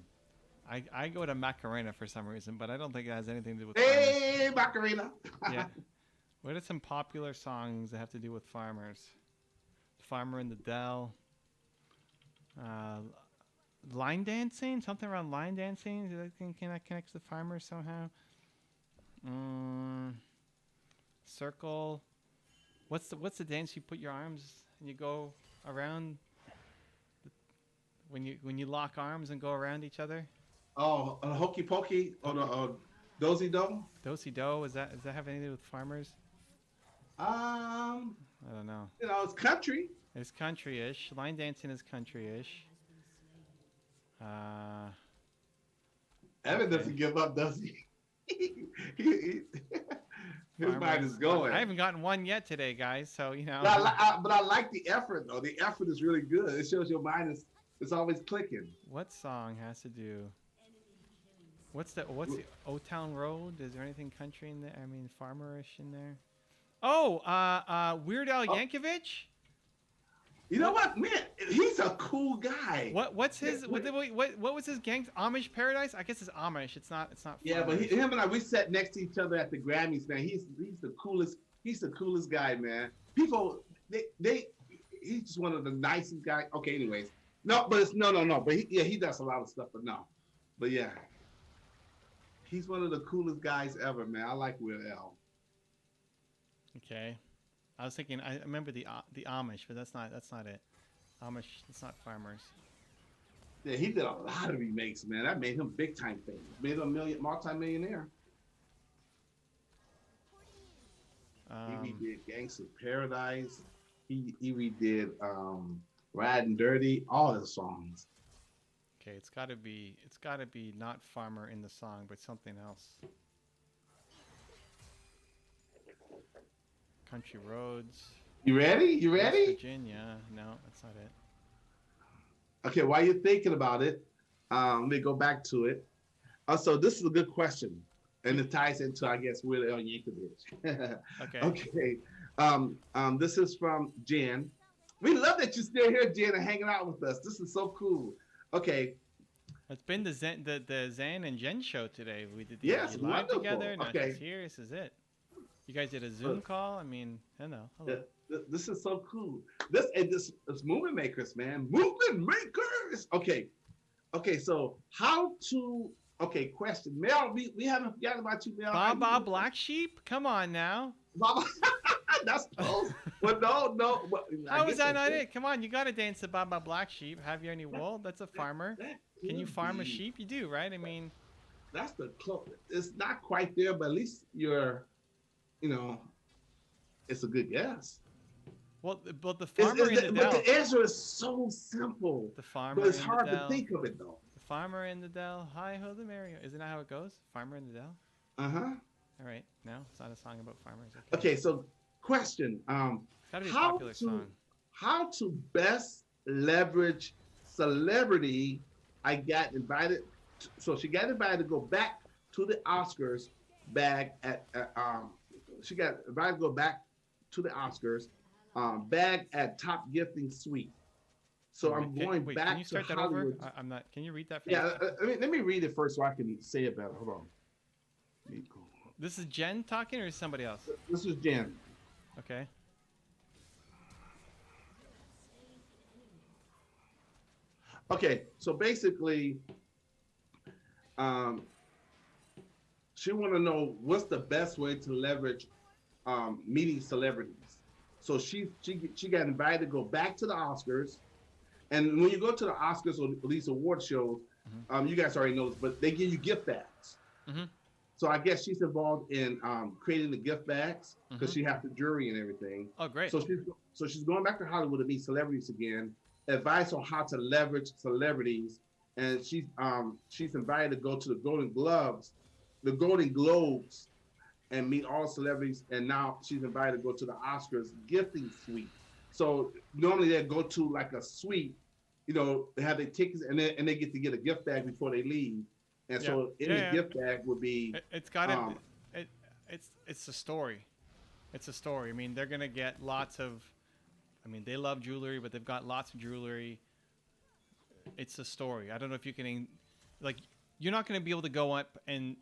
I go to Macarena for some reason, but I don't think it has anything to do with Hey, Macarena. Yeah. What are some popular songs that have to do with farmers? Farmer in the Dell. Line dancing? Something around line dancing? Do I think that connects to farmers somehow? Circle. What's the dance you put your arms and you go around when you lock arms and go around each other? Oh, hokey pokey or the dozy do. Dozy do. Does that have anything to do with farmers? I don't know. You know, it's country. It's country-ish. Line dancing is country-ish. Evan doesn't give up, does he? His mind is going. I haven't gotten one yet today, guys. So you know. But I like the effort though. The effort is really good. It shows your mind is always clicking. What song has to do? What's the O Town Road? Is there anything country in there? I mean, farmerish in there. Oh, Weird Al Yankovic. You know what, man? He's a cool guy. What's his? What was his gang? Amish Paradise? I guess it's Amish. It's not. Yeah, but him and I, we sat next to each other at the Grammys, man. He's the coolest. He's the coolest guy, man. People, he's just one of the nicest guys. Okay, anyways, no, but it's no. But he does a lot of stuff, but no, but yeah, he's one of the coolest guys ever, man. I like Weird Al. Okay. I was thinking. I remember the Amish, but that's not it. Amish. It's not farmers. Yeah, he did a lot of remakes, man. That made him big time famous. Made him a multi-millionaire. He redid Gangsta Paradise. He redid Riding Dirty. All his songs. Okay, it's got to be not farmer in the song, but something else. Country Roads. You ready? West Virginia. No, that's not it. Okay, while you're thinking about it, let me go back to it. So this is a good question, and it ties into, I guess, Weird Al Yankovic. Okay. Okay. This is from Jen. We love that you're still here, Jen, and hanging out with us. This is so cool. Okay. It's been the Zan and Jen show today. We did the live together. Now okay. She's here. This is it. You guys did a Zoom call? I mean, hello. This is so cool. This is movement makers, man. Movement makers. Okay. So question. Mel, we haven't forgotten about you, Mel. Baba Black Sheep? Come on now. Baba. That's close. But no. How is that not it? Come on, you got to dance the Baba Black Sheep. Have you any wool? That's a farmer. Can you farm a sheep? You do, right? I mean. That's the close. It's not quite there, but at least you're. It's a good guess. Well, but the farmer in the Dell. But the answer is so simple. The farmer. But it's hard to think of it though. The farmer in the Dell. Hi ho the Mario. Isn't that how it goes? Farmer in the Dell. All right. No, it's not a song about farmers. Okay. So, question. It's gotta be a popular song. How to best leverage celebrity? I got invited. So she got invited to go back to the Oscars. She got invited to go back to the Oscars, bag at Top Gifting Suite. So I'm going back can you start to that Hollywood. Over? I'm not. Can you read that for me? Yeah, let me read it first so I can say it better. Hold on. This is Jen talking, or is somebody else? This is Jen. Okay. Okay, so basically, she want to know what's the best way to leverage meeting celebrities. So she got invited to go back to the Oscars, and when you go to the Oscars or these award shows, you guys already know this, but they give you gift bags. So I guess she's involved in creating the gift bags because she has the jury and everything. Oh, great! So she's going back to Hollywood to meet celebrities again. Advice on how to leverage celebrities, and she's invited to go to the Golden Globes, and meet all celebrities. And now she's invited to go to the Oscars gifting suite. So normally they go to like a suite, they have their tickets, and they get to get a gift bag before they leave. And so in the gift bag would be. It's a story. It's a story. I mean, they're gonna get lots of. I mean, they love jewelry, but they've got lots of jewelry. It's a story. I don't know if you can, like, you're not going to be able to go up and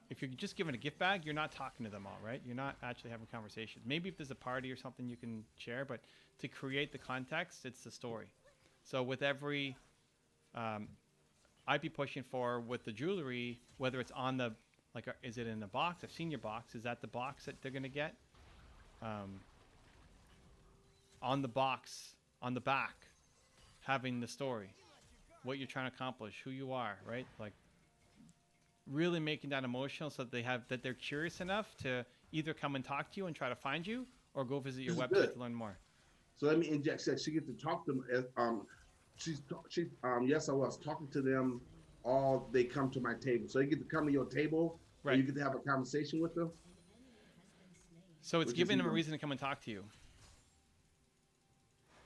if you're just given a gift bag, you're not talking to them all, right? You're not actually having conversations. Maybe if there's a party or something you can share, but to create the context, it's the story. So with every, I'd be pushing for with the jewelry, whether it's on the, like, is it in a box? I've seen your box. Is that the box that they're going to get? On the box, on the back, having the story, what you're trying to accomplish, who you are, right? Like, really making that emotional so that they're curious enough to either come and talk to you and try to find you or go visit your website to learn more. So let me inject that she gets to talk to them. Yes, I was talking to them all. They come to my table, so they get to come to your table, right? And you get to have a conversation with them. So it's giving them a reason to come and talk to you.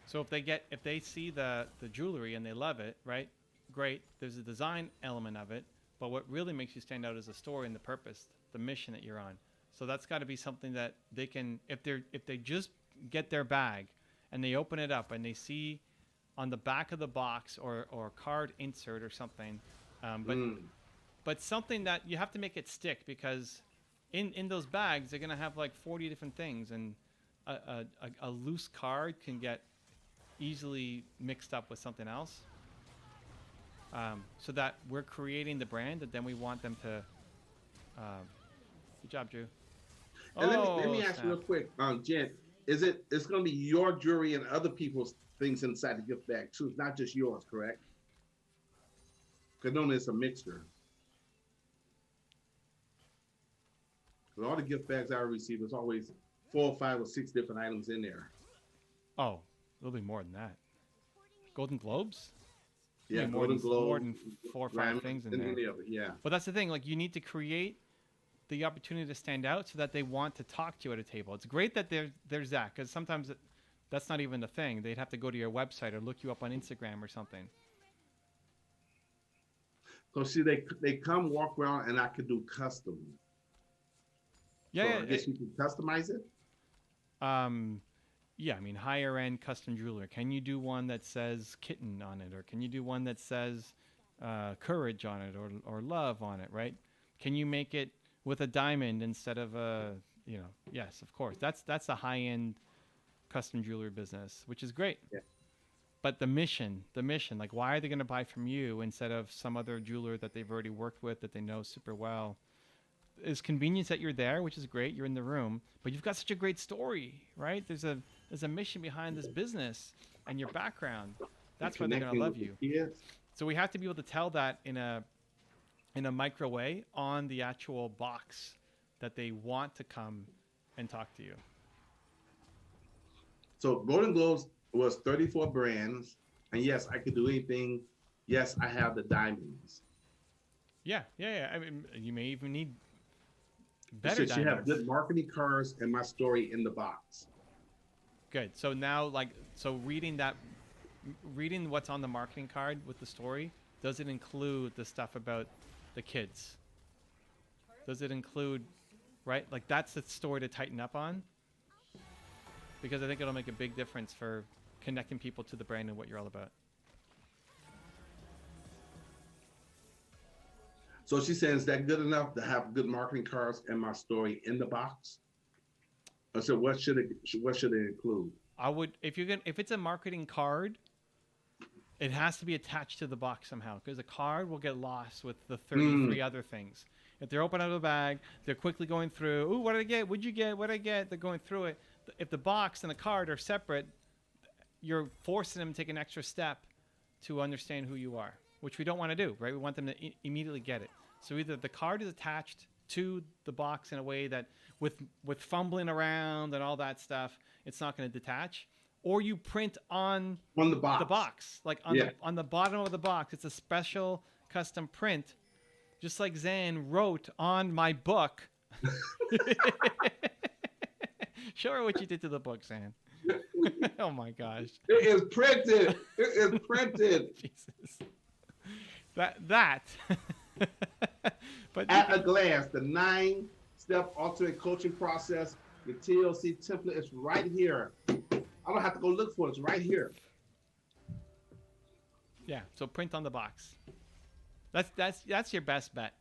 So if they see the jewelry and they love it, right? Great. There's a design element of it. But what really makes you stand out is the story and the purpose, the mission that you're on. So that's got to be something that they can, if they just get their bag and they open it up and they see on the back of the box or card insert or something, but something that you have to make it stick, because in those bags they're gonna have like 40 different things, and a loose card can get easily mixed up with something else. So that we're creating the brand that then we want them to. Good job, Drew. And let me ask you real quick, Jen. It's going to be your jewelry and other people's things inside the gift bag too? It's not just yours, correct? Because normally it's a mixture. Because all the gift bags I receive, there's always 4 or 5 or 6 different items in there. Oh, there'll be more than that. Golden Globes. Yeah, more than 4 or 5 things in there. Yeah. But that's the thing. Like, you need to create the opportunity to stand out so that they want to talk to you at a table. It's great that there's that, because sometimes that's not even the thing. They'd have to go to your website or look you up on Instagram or something. So see, they come walk around, and I could do custom. Yeah, so I guess you can customize it. Yeah, I mean, higher end custom jewelry. Can you do one that says kitten on it, or can you do one that says courage on it, or love on it, right? Can you make it with a diamond instead of a, yes, of course. That's a high end custom jewelry business, which is great. Yeah. But the mission, like, why are they going to buy from you instead of some other jeweler that they've already worked with that they know super well? Is convenience that you're there, which is great. You're in the room, but you've got such a great story, right? There's a mission behind this business and your background. That's why they're going to love you. So we have to be able to tell that in a micro way on the actual box that they want to come and talk to you. So Golden Globes was 34 brands, and yes, I could do anything. Yes, I have the diamonds. Yeah. I mean, you may even need better diamonds. You have good marketing cards and my story in the box. Good. So now, reading what's on the marketing card with the story, does it include the stuff about the kids? Does it include, right? Like, that's the story to tighten up on, because I think it'll make a big difference for connecting people to the brand and what you're all about. So she says, is that good enough to have good marketing cards and my story in the box? So what should it include? I would, if it's a marketing card, it has to be attached to the box somehow, because the card will get lost with the 33 other things. If they're opening out of the bag, they're quickly going through, ooh, what did I get? What'd you get? What did I get? They're going through it. If the box and the card are separate, you're forcing them to take an extra step to understand who you are, which we don't want to do, right? We want them to immediately get it. So either the card is attached to the box in a way that with fumbling around and all that stuff, it's not going to detach, or you print on the box. Like on the bottom of the box. It's a special custom print, just like Zan wrote on my book. Show her what you did to the book, Zan. Oh my gosh. It is printed. It is printed. Jesus. That. But at a glance, the 9-step alternate coaching process, the TLC template is right here. I don't have to go look for it. It's right here. Yeah. So print on the box. That's your best bet.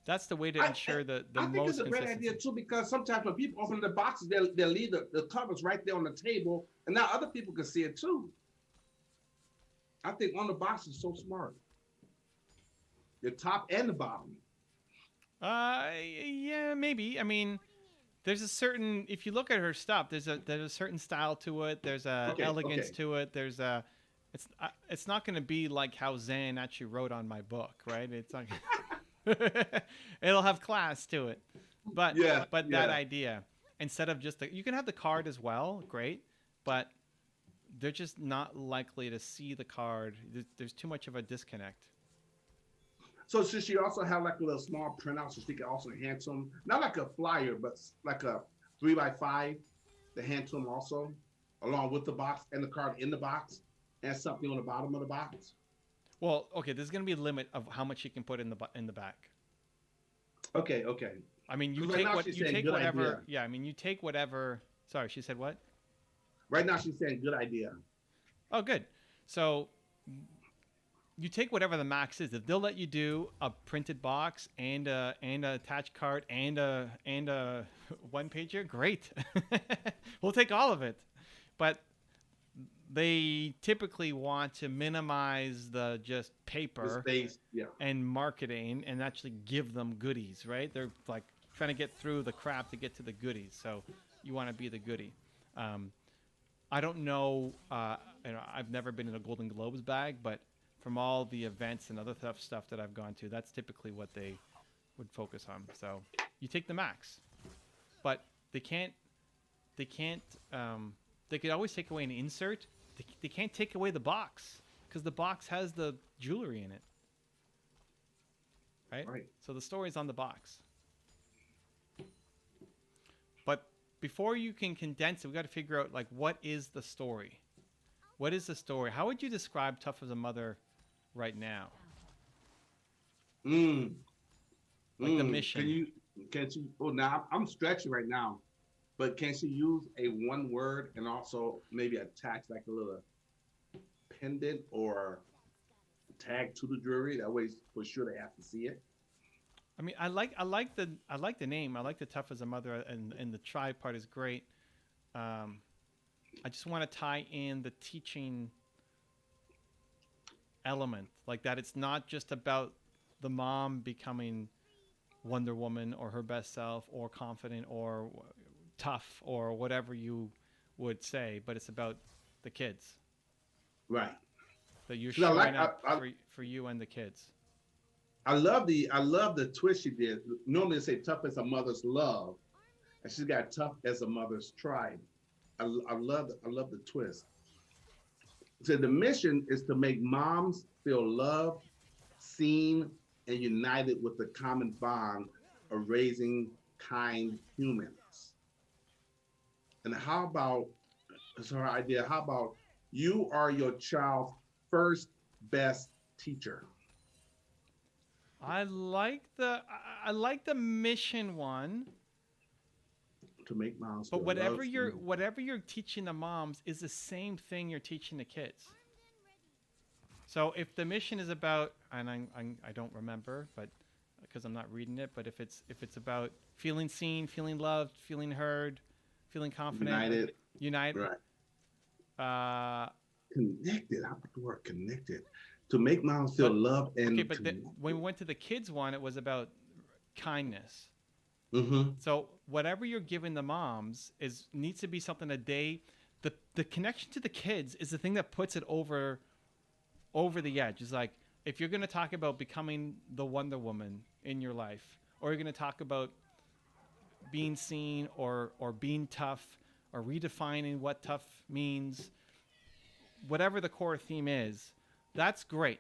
That's the way to ensure the I think most it's a great idea too, because sometimes when people open the boxes, they'll leave the covers right there on the table, and now other people can see it too. I think on the box is so smart. The top and the bottom. Yeah, maybe. I mean, there's a certain, if you look at her stuff, there's a certain style to it. There's a elegance to it. There's a, it's not going to be like how Zan actually wrote on my book, right? It's not. It'll have class to it, but that idea, instead of just you can have the card as well, great, but they're just not likely to see the card. There's too much of a disconnect. So should she also have like a little small printout so she can also hand to them? Not like a flyer, but like a 3x5 to hand to them also, along with the box and the card in the box, and something on the bottom of the box. Well, okay, there's going to be a limit of how much you can put in the back. Okay. I mean, you take whatever. Idea. Yeah, I mean, you take whatever. Sorry, she said what? Right now, she's saying good idea. Oh, good. So you take whatever the max is. If they'll let you do a printed box and a attached card and a one pager, great. We'll take all of it. But they typically want to minimize the just paper and marketing and actually give them goodies, right? They're like trying to get through the crap to get to the goodies. So you want to be the goodie. I don't know, I've never been in a Golden Globes bag, but from all the events and other stuff that I've gone to, that's typically what they would focus on. So you take the max, but they could always take away an insert. They can't take away the box because the box has the jewelry in it. Right? So the story's on the box. But before you can condense it, we got to figure out, like, what is the story? What is the story? How would you describe Tough as a Mother right now? Like the mission. Can you, oh, now I'm stretching right now. But can she use a one word and also maybe attach like a little pendant or tag to the jewelry? That way, for sure, they have to see it. I mean, I like the name. I like the Tough as a Mother, and the try part is great. I just want to tie in the teaching element, like that. It's not just about the mom becoming Wonder Woman or her best self or confident or tough or whatever you would say, but it's about the kids, right? That you're showing up for you and the kids. I love the twist she did. Normally they say tough as a mother's love, and she's got tough as a mother's tribe. I love the twist. So the mission is to make moms feel loved, seen, and united with the common bond of raising kind humans. And how about, that's her idea, how about you are your child's first best teacher? I like the mission one. To make moms. But whatever you're teaching the moms is the same thing you're teaching the kids. So if the mission is about, and I don't remember, but because I'm not reading it, but if it's about feeling seen, feeling loved, feeling heard, feeling confident, united, right. Connected. I put the word connected. To make moms feel loved and. Okay, but when we went to the kids one, it was about kindness. Mm-hmm. So whatever you're giving the moms needs to be something that the connection to the kids is the thing that puts it over the edge. It's like, if you're going to talk about becoming the Wonder Woman in your life, or you're going to talk about being seen or being tough or redefining what tough means, whatever the core theme is, that's great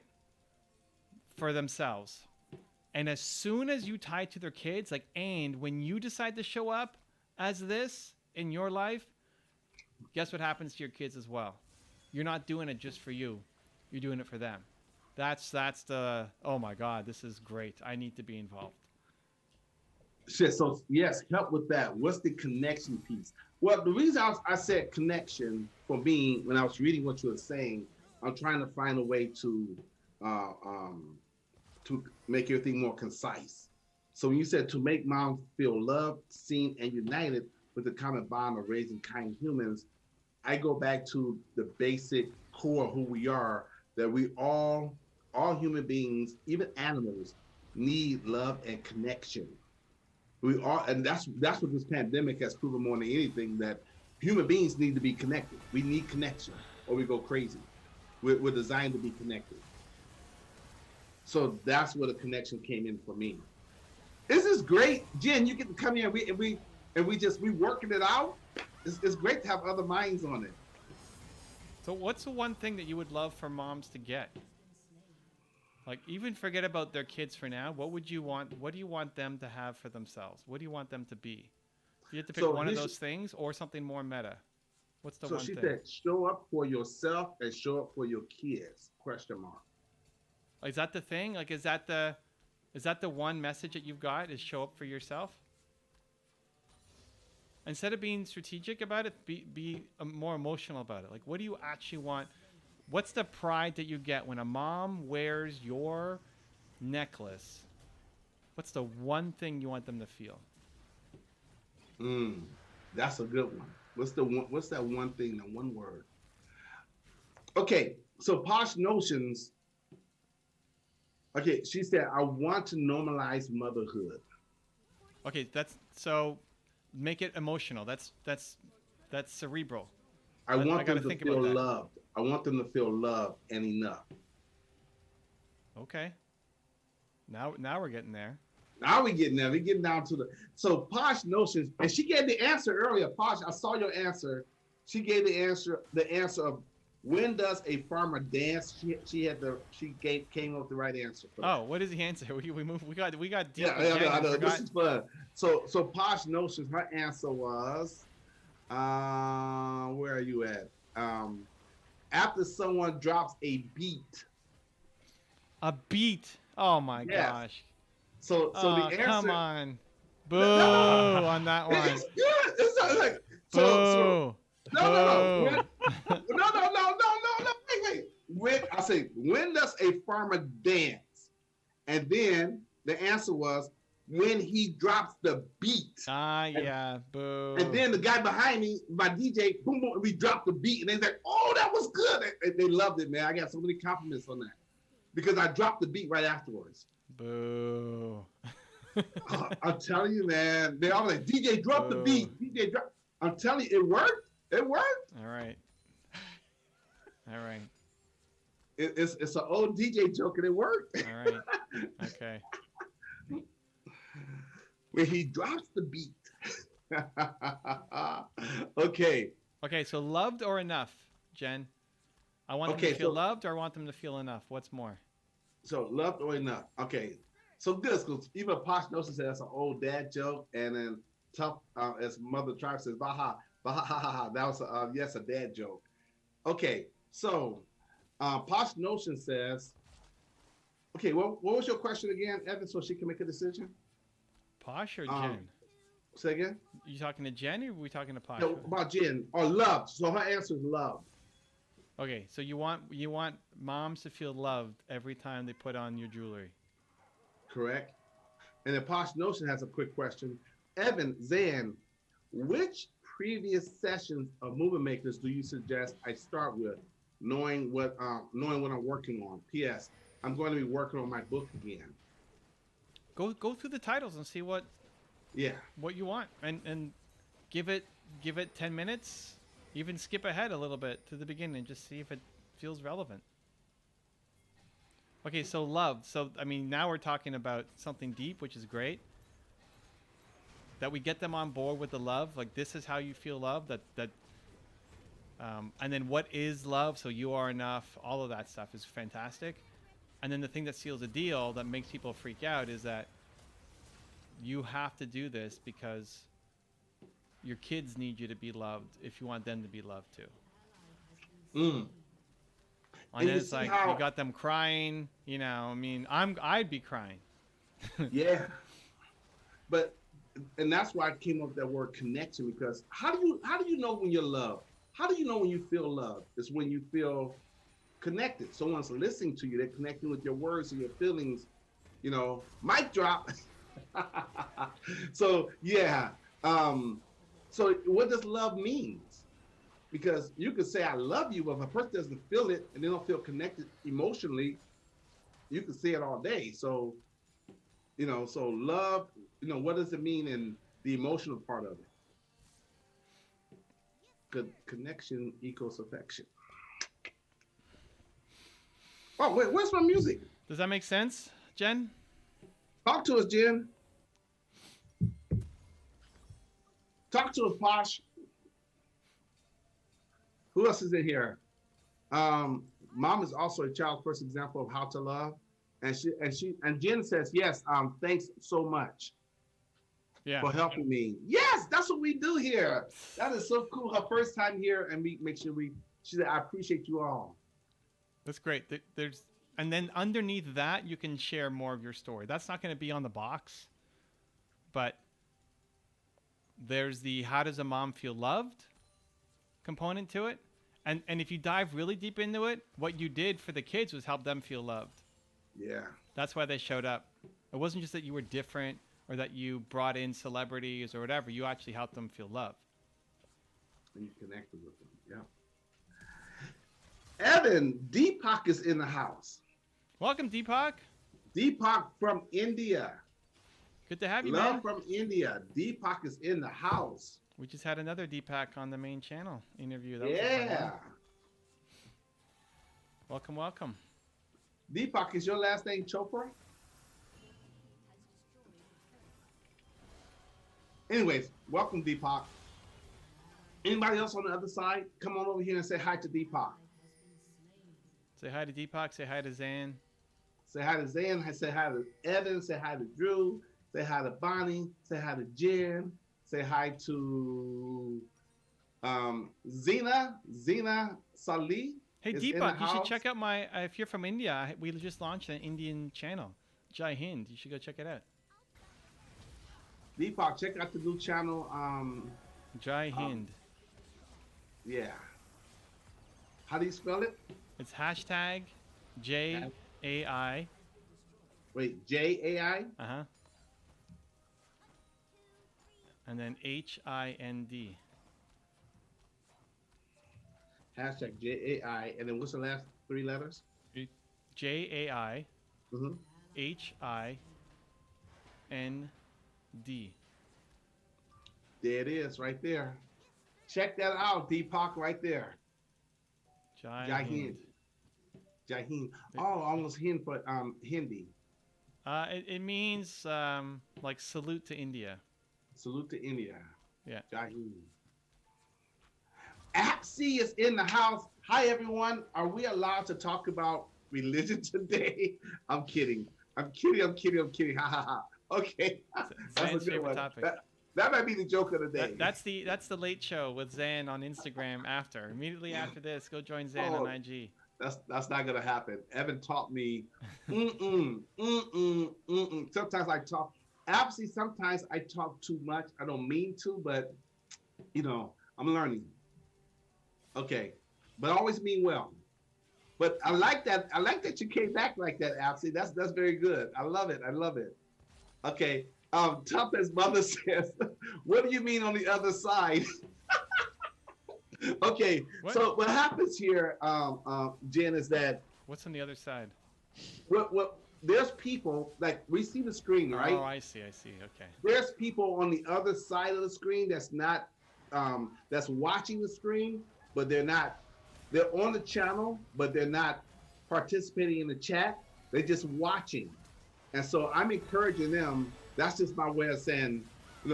for themselves. And as soon as you tie it to their kids, like, and when you decide to show up as this in your life, guess what happens to your kids as well? You're not doing it just for you. You're doing it for them. That's the, oh my God, this is great. I need to be involved. Shit, so yes, help with that. What's the connection piece? Well, the reason I said connection for me, when I was reading what you were saying, I'm trying to find a way to to make everything more concise. So when you said to make moms feel loved, seen, and united with the common bond of raising kind humans, I go back to the basic core of who we are, that we all human beings, even animals, need love and connection. We all, and that's what this pandemic has proven more than anything, that human beings need to be connected. We need connection or we go crazy. We're designed to be connected. So that's where the connection came in for me. This is great. Jen, you get to come here and we working it out. It's great to have other minds on it. So what's the one thing that you would love for moms to get? Like, even forget about their kids for now. What do you want them to have for themselves? What do you want them to be? You have to pick one of those things or something more meta. What's the one thing? So she said, show up for yourself and show up for your kids, ? Is that the thing? Like, is that the one message that you've got, is show up for yourself? Instead of being strategic about it, be more emotional about it. Like, what do you actually want? What's the pride that you get when a mom wears your necklace? What's the one thing you want them to feel? That's a good one. What's that one thing, the one word? Okay, so Posh Notions. Okay, she said, I want to normalize motherhood. Okay, so make it emotional. That's cerebral. I want them to feel loved. I want them to feel loved and enough. Okay. Now we're getting there. Now we're getting there. We're getting down to so Posh Notions, and she gave the answer earlier. Posh, I saw your answer. She gave the answer of when does a farmer dance? She came up with the right answer. What is the answer? We got deep. Yeah, I know. This is fun. So Posh Notions, her answer was, where are you at? After someone drops a beat. A beat. Oh my gosh. So the answer. Come on. Boo on that one. It's good. It's like No. Wait. When does a farmer dance? And then the answer was when he drops the beat. Boo. And then the guy behind me, my DJ, boom, boom, we dropped the beat, and they're like, "Oh, that was good." They loved it, man. I got so many compliments on that because I dropped the beat right afterwards. Boo. I'm telling you, man. They all like, DJ, drop the beat. DJ, drop. I'm telling you, it worked. It worked. All right. It's an old DJ joke, and it worked. All right. Okay. Where he drops the beat. Okay. Okay, so loved or enough, Jen? I want them to feel loved, or I want them to feel enough? What's more? So loved or enough. Okay. So good, because even Posh Notion said that's an old dad joke, and then Tough, as Mother Tribe says, baha, baha, ha, ha, ha. That was, a dad joke. Okay, so Posh Notion says, okay, what was your question again, Evan, so she can make a decision? Posh or Jen? Say again? You talking to Jen, or are we talking to Posh? No, about Jen, or love. So her answer is love. Okay, so you want moms to feel loved every time they put on your jewelry. Correct. And then Posh Notion has a quick question. Evan, Zan, which previous sessions of Movement Makers do you suggest I start with, knowing what I'm working on? P.S. I'm going to be working on my book again. Go through the titles and see what you want, and give it 10 minutes. Even skip ahead a little bit to the beginning and just see if it feels relevant. Okay, so love. So, I mean, now we're talking about something deep, which is great. That we get them on board with the love. Like, this is how you feel love. And then what is love? So you are enough. All of that stuff is fantastic. And then the thing that seals the deal that makes people freak out is that you have to do this because your kids need you to be loved if you want them to be loved too. And then it's like you got them crying, I mean, I'd be crying. Yeah. And that's why I came up with that word connection, because how do you know when you're loved? How do you know when you feel loved? It's when you feel connected. Someone's listening to you, they're connecting with your words and your feelings, Mic drop. So yeah. So what does love means? Because you could say I love you, but if a person doesn't feel it and they don't feel connected emotionally, you can say it all day. So so love, what does it mean in the emotional part of it? Good connection equals affection. Oh wait, where's my music? Does that make sense, Jen? Talk to us, Jen. Talk to us, Posh. Who else is in here? Mom is also a child's first example of how to love, and Jen says yes. Thanks so much for helping me. Yes, that's what we do here. That is so cool. Her first time here, and we make sure she said, I appreciate you all. That's great. And then underneath that, you can share more of your story. That's not going to be on the box, but there's the how does a mom feel loved component to it. And if you dive really deep into it, what you did for the kids was help them feel loved. Yeah. That's why they showed up. It wasn't just that you were different or that you brought in celebrities or whatever. You actually helped them feel loved. And you connected with them. Yeah. Evan, Deepak is in the house. Welcome, Deepak. Deepak from India. Good to have you, Love man. from India. Deepak is in the house. We just had another Deepak on the main channel interview. That yeah. Welcome, welcome. Deepak, is your last name Chopra? Anyways, welcome, Deepak. Anybody else on the other side? Come on over here and say hi to Deepak. Say hi to Deepak. Say hi to Zan. Say hi to Zan. Say hi to Evan. Say hi to Drew. Say hi to Bonnie. Say hi to Jen. Say hi to Zena Salih. Hey, Deepak, you should check out my, if you're from India, we just launched an Indian channel, Jai Hind. You should go check it out. Deepak, check out the new channel. Jai Hind. Yeah. How do you spell it? It's hashtag JAI. Wait, JAI? Uh-huh. And then HIND. Hashtag JAI. And then what's the last three letters? JAI. Mm-hmm. HIND. There it is, right there. Check that out, Deepak, right there. Jai Hind. Jai Hind. Oh, almost Hind for Hindi. It means like salute to India. Salute to India. Yeah. Jai Hind. Apsy is in the house. Hi, everyone. Are we allowed to talk about religion today? I'm kidding. I'm kidding. Ha ha ha. Okay. That's a good one. Topic. That might be the joke of the day. That's the late show with Zan on Instagram after. Immediately after this, go join Zan on IG. That's not gonna happen. Evan taught me Sometimes I talk. Actually, sometimes I talk too much. I don't mean to, but I'm learning. Okay. But I always mean well. But I like that. I like that you came back like that, Apsy. That's very good. I love it. Okay. Tough as mother says, what do you mean on the other side? Okay. What? So what happens here, Jen, is that what's on the other side? What there's people, like we see the screen, right? Oh, I see. Okay. There's people on the other side of the screen that's not that's watching the screen, but they're on the channel, but they're not participating in the chat. They're just watching. And so I'm encouraging them. That's just my way of saying,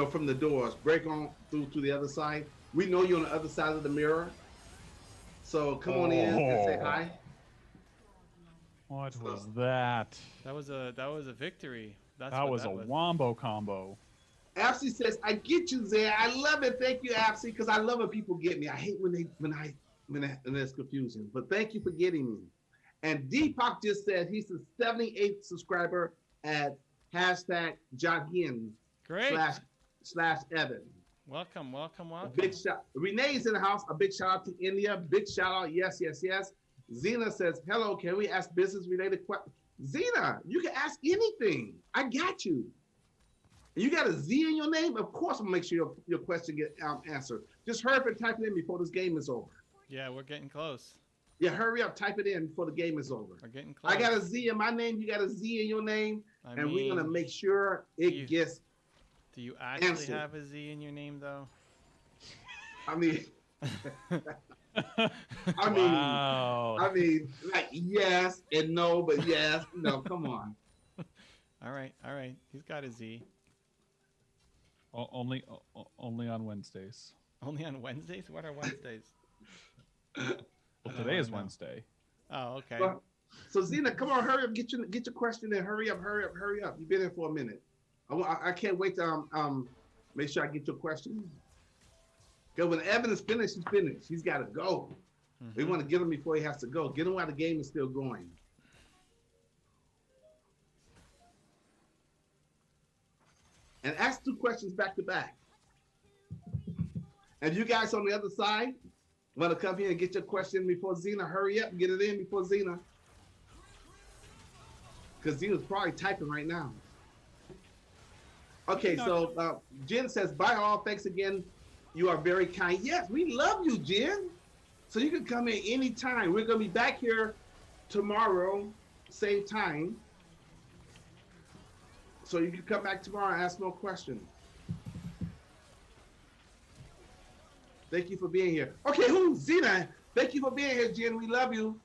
from the doors, break on through to the other side. We know you're on the other side of the mirror. So come on in and say hi. What was that? That was a victory. That was a wombo combo. Apsy says, I get you, Zay. I love it. Thank you, Apsy, because I love when people get me. I hate when there's confusion. But thank you for getting me. And Deepak just said he's the 78th subscriber at #Jahin / Evan. Welcome. A big shout. Renee's in the house. A big shout out to India. Big shout out. Yes. Zena says, hello, can we ask business related questions? Zena, you can ask anything. I got you. You got a Z in your name? Of course, I'm gonna make sure your question get answered. Just hurry up and type it in before this game is over. Yeah, we're getting close. Yeah, hurry up, type it in before the game is over. We're getting close. I got a Z in my name, you got a Z in your name, and we're gonna make sure it gets. Do you actually have a Z in your name, though? I mean, Wow. I mean, like yes and no, but yes, no, come on. All right. He's got a Z. Only on Wednesdays. Only on Wednesdays? What are Wednesdays? Well, today is Wednesday. Oh, okay. So Zena, come on, hurry up, get your question in. Hurry up. You've been in for a minute. I can't wait to make sure I get your question. Because when Evan is finished, he's finished. He's got to go. Mm-hmm. We want to get him before he has to go. Get him while the game is still going. And ask 2 questions back to back. And you guys on the other side want to come here and get your question before Zena. Hurry up and get it in before Zena. Because Zena's probably typing right now. Okay, so Jen says, bye all. Thanks again. You are very kind. Yes, we love you, Jen. So you can come in anytime. We're going to be back here tomorrow, same time. So you can come back tomorrow and ask more questions. Thank you for being here. Okay, Zena? Thank you for being here, Jen. We love you.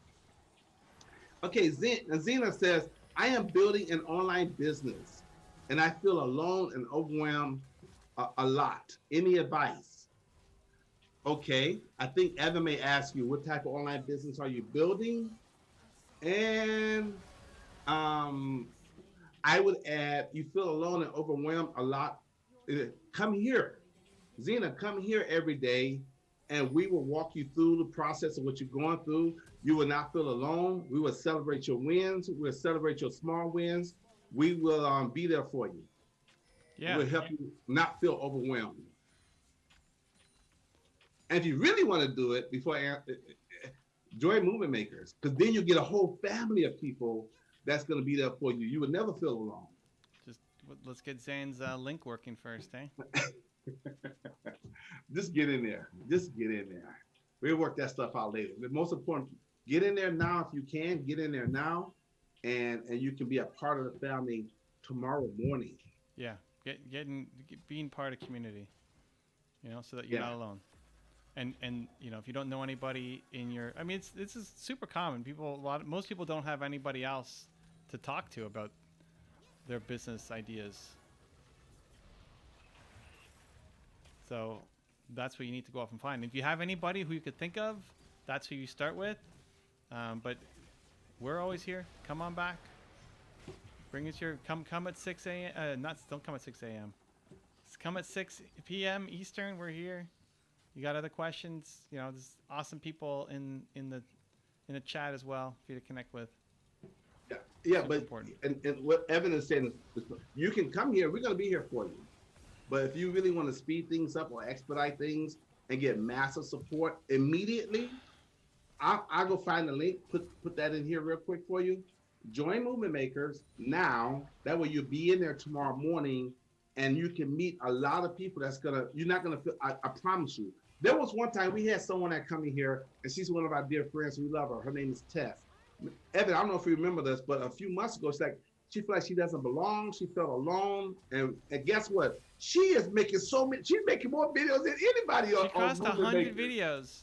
Okay, Zena says, I am building an online business and I feel alone and overwhelmed a lot. Any advice? Okay, I think Evan may ask you, what type of online business are you building? And I would add, you feel alone and overwhelmed a lot. Come here. Zena, come here every day and we will walk you through the process of what you're going through. You will not feel alone. We will celebrate your wins. We'll celebrate your small wins. We will be there for you. Yeah. We'll help you not feel overwhelmed. And if you really want to do it, join Movement Makers, because then you get a whole family of people that's going to be there for you. You would never feel alone. Just let's get Zane's link working first, eh? Just get in there. We'll work that stuff out later. The most important, get in there now if you can. Get in there now, and you can be a part of the family tomorrow morning. Yeah, being part of community, so that you're not alone. And if you don't know anybody in your, I mean, this is super common. Most people don't have anybody else to talk to about their business ideas. So that's what you need to go off and find. If you have anybody who you could think of, that's who you start with. But we're always here. Come on back. Bring us come at 6 a.m. Don't come at 6 a.m. Come at 6 p.m. Eastern. We're here. You got other questions? There's awesome people in the chat as well for you to connect with. Yeah, but and what Evan is saying is, you can come here. We're going to be here for you. But if you really want to speed things up or expedite things and get massive support immediately, I'll go find the link. Put that in here real quick for you. Join Movement Makers now. That way you'll be in there tomorrow morning. And you can meet a lot of people you're not gonna feel, I promise you. There was one time we had someone that come in here, and she's one of our dear friends. We love her. Her name is Tess. Evan, I don't know if you remember this, but a few months ago, she felt like she doesn't belong. She felt alone. And guess what? She is making she's making more videos than anybody else. She crossed 100 videos.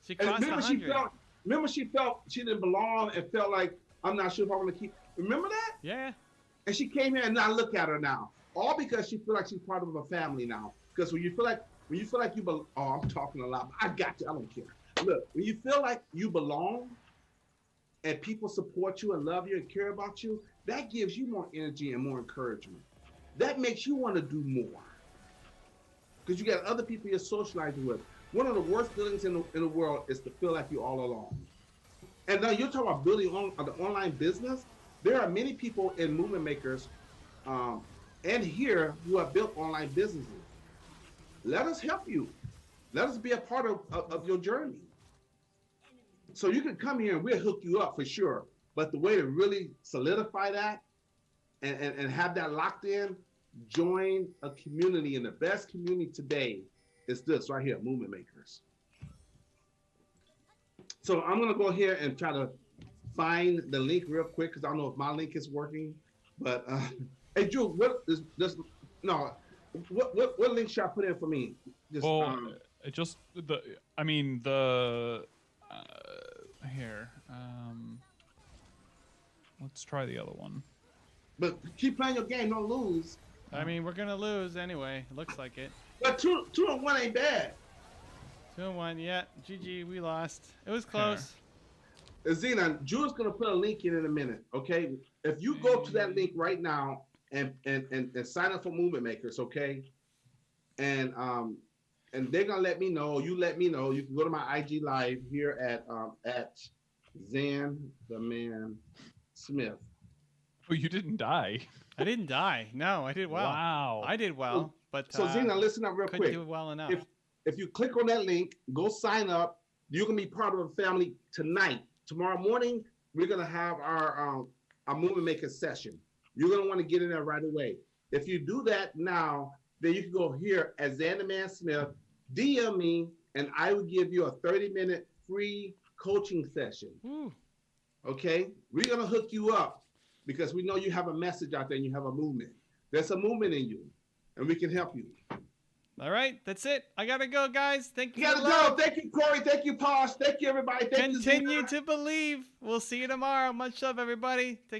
She crossed 100. Remember she felt she didn't belong and felt like, I'm not sure if I want to keep. Remember that? Yeah. And she came here and now look at her now. All because she feels like she's part of a family now. Because when you feel like you belong, I'm talking a lot, but I got you. I don't care. Look, when you feel like you belong and people support you and love you and care about you, that gives you more energy and more encouragement. That makes you want to do more. Because you got other people you're socializing with. One of the worst feelings in the world is to feel like you're all alone. And now you're talking about building the online business. There are many people in Movement Makers and here who have built online businesses. Let us help you. Let us be a part of your journey. So you can come here and we'll hook you up for sure. But the way to really solidify that and have that locked in, join a community. And the best community today is this right here, Movement Makers. So I'm going to go here and try to find the link real quick because I don't know if my link is working. But hey, Drew, what is this? No, what link should I put in for me? Just, here. Let's try the other one. But keep playing your game, don't lose. I mean, we're gonna lose anyway. Looks like it. But 2-1 ain't bad. 2-1, yeah. GG, we lost. It was close. Xenon, Drew's gonna put a link in a minute, okay? If you go to that link right now and sign up for Movement Makers, okay? And they're gonna let me know. You let me know. You can go to my IG live here at Zan the Man Smith. Oh, you didn't die. I didn't die. No, I did well. Wow. I did well, but so Zena, listen up real couldn't quick. do well enough. If you click on that link, go sign up. You're gonna be part of a family tonight. Tomorrow morning, we're gonna have our Movement Maker session. You're gonna want to get in there right away. If you do that now, then you can go here at Zan the Man Smith, DM me, and I will give you a 30-minute free coaching session. Ooh. Okay, we're gonna hook you up because we know you have a message out there and you have a movement. There's a movement in you, and we can help you. All right, that's it. I gotta go, guys. Thank you. You gotta go. Thank you, Corey. Thank you, Posh. Thank you, everybody. Continue to believe. We'll see you tomorrow. Much love, everybody. Take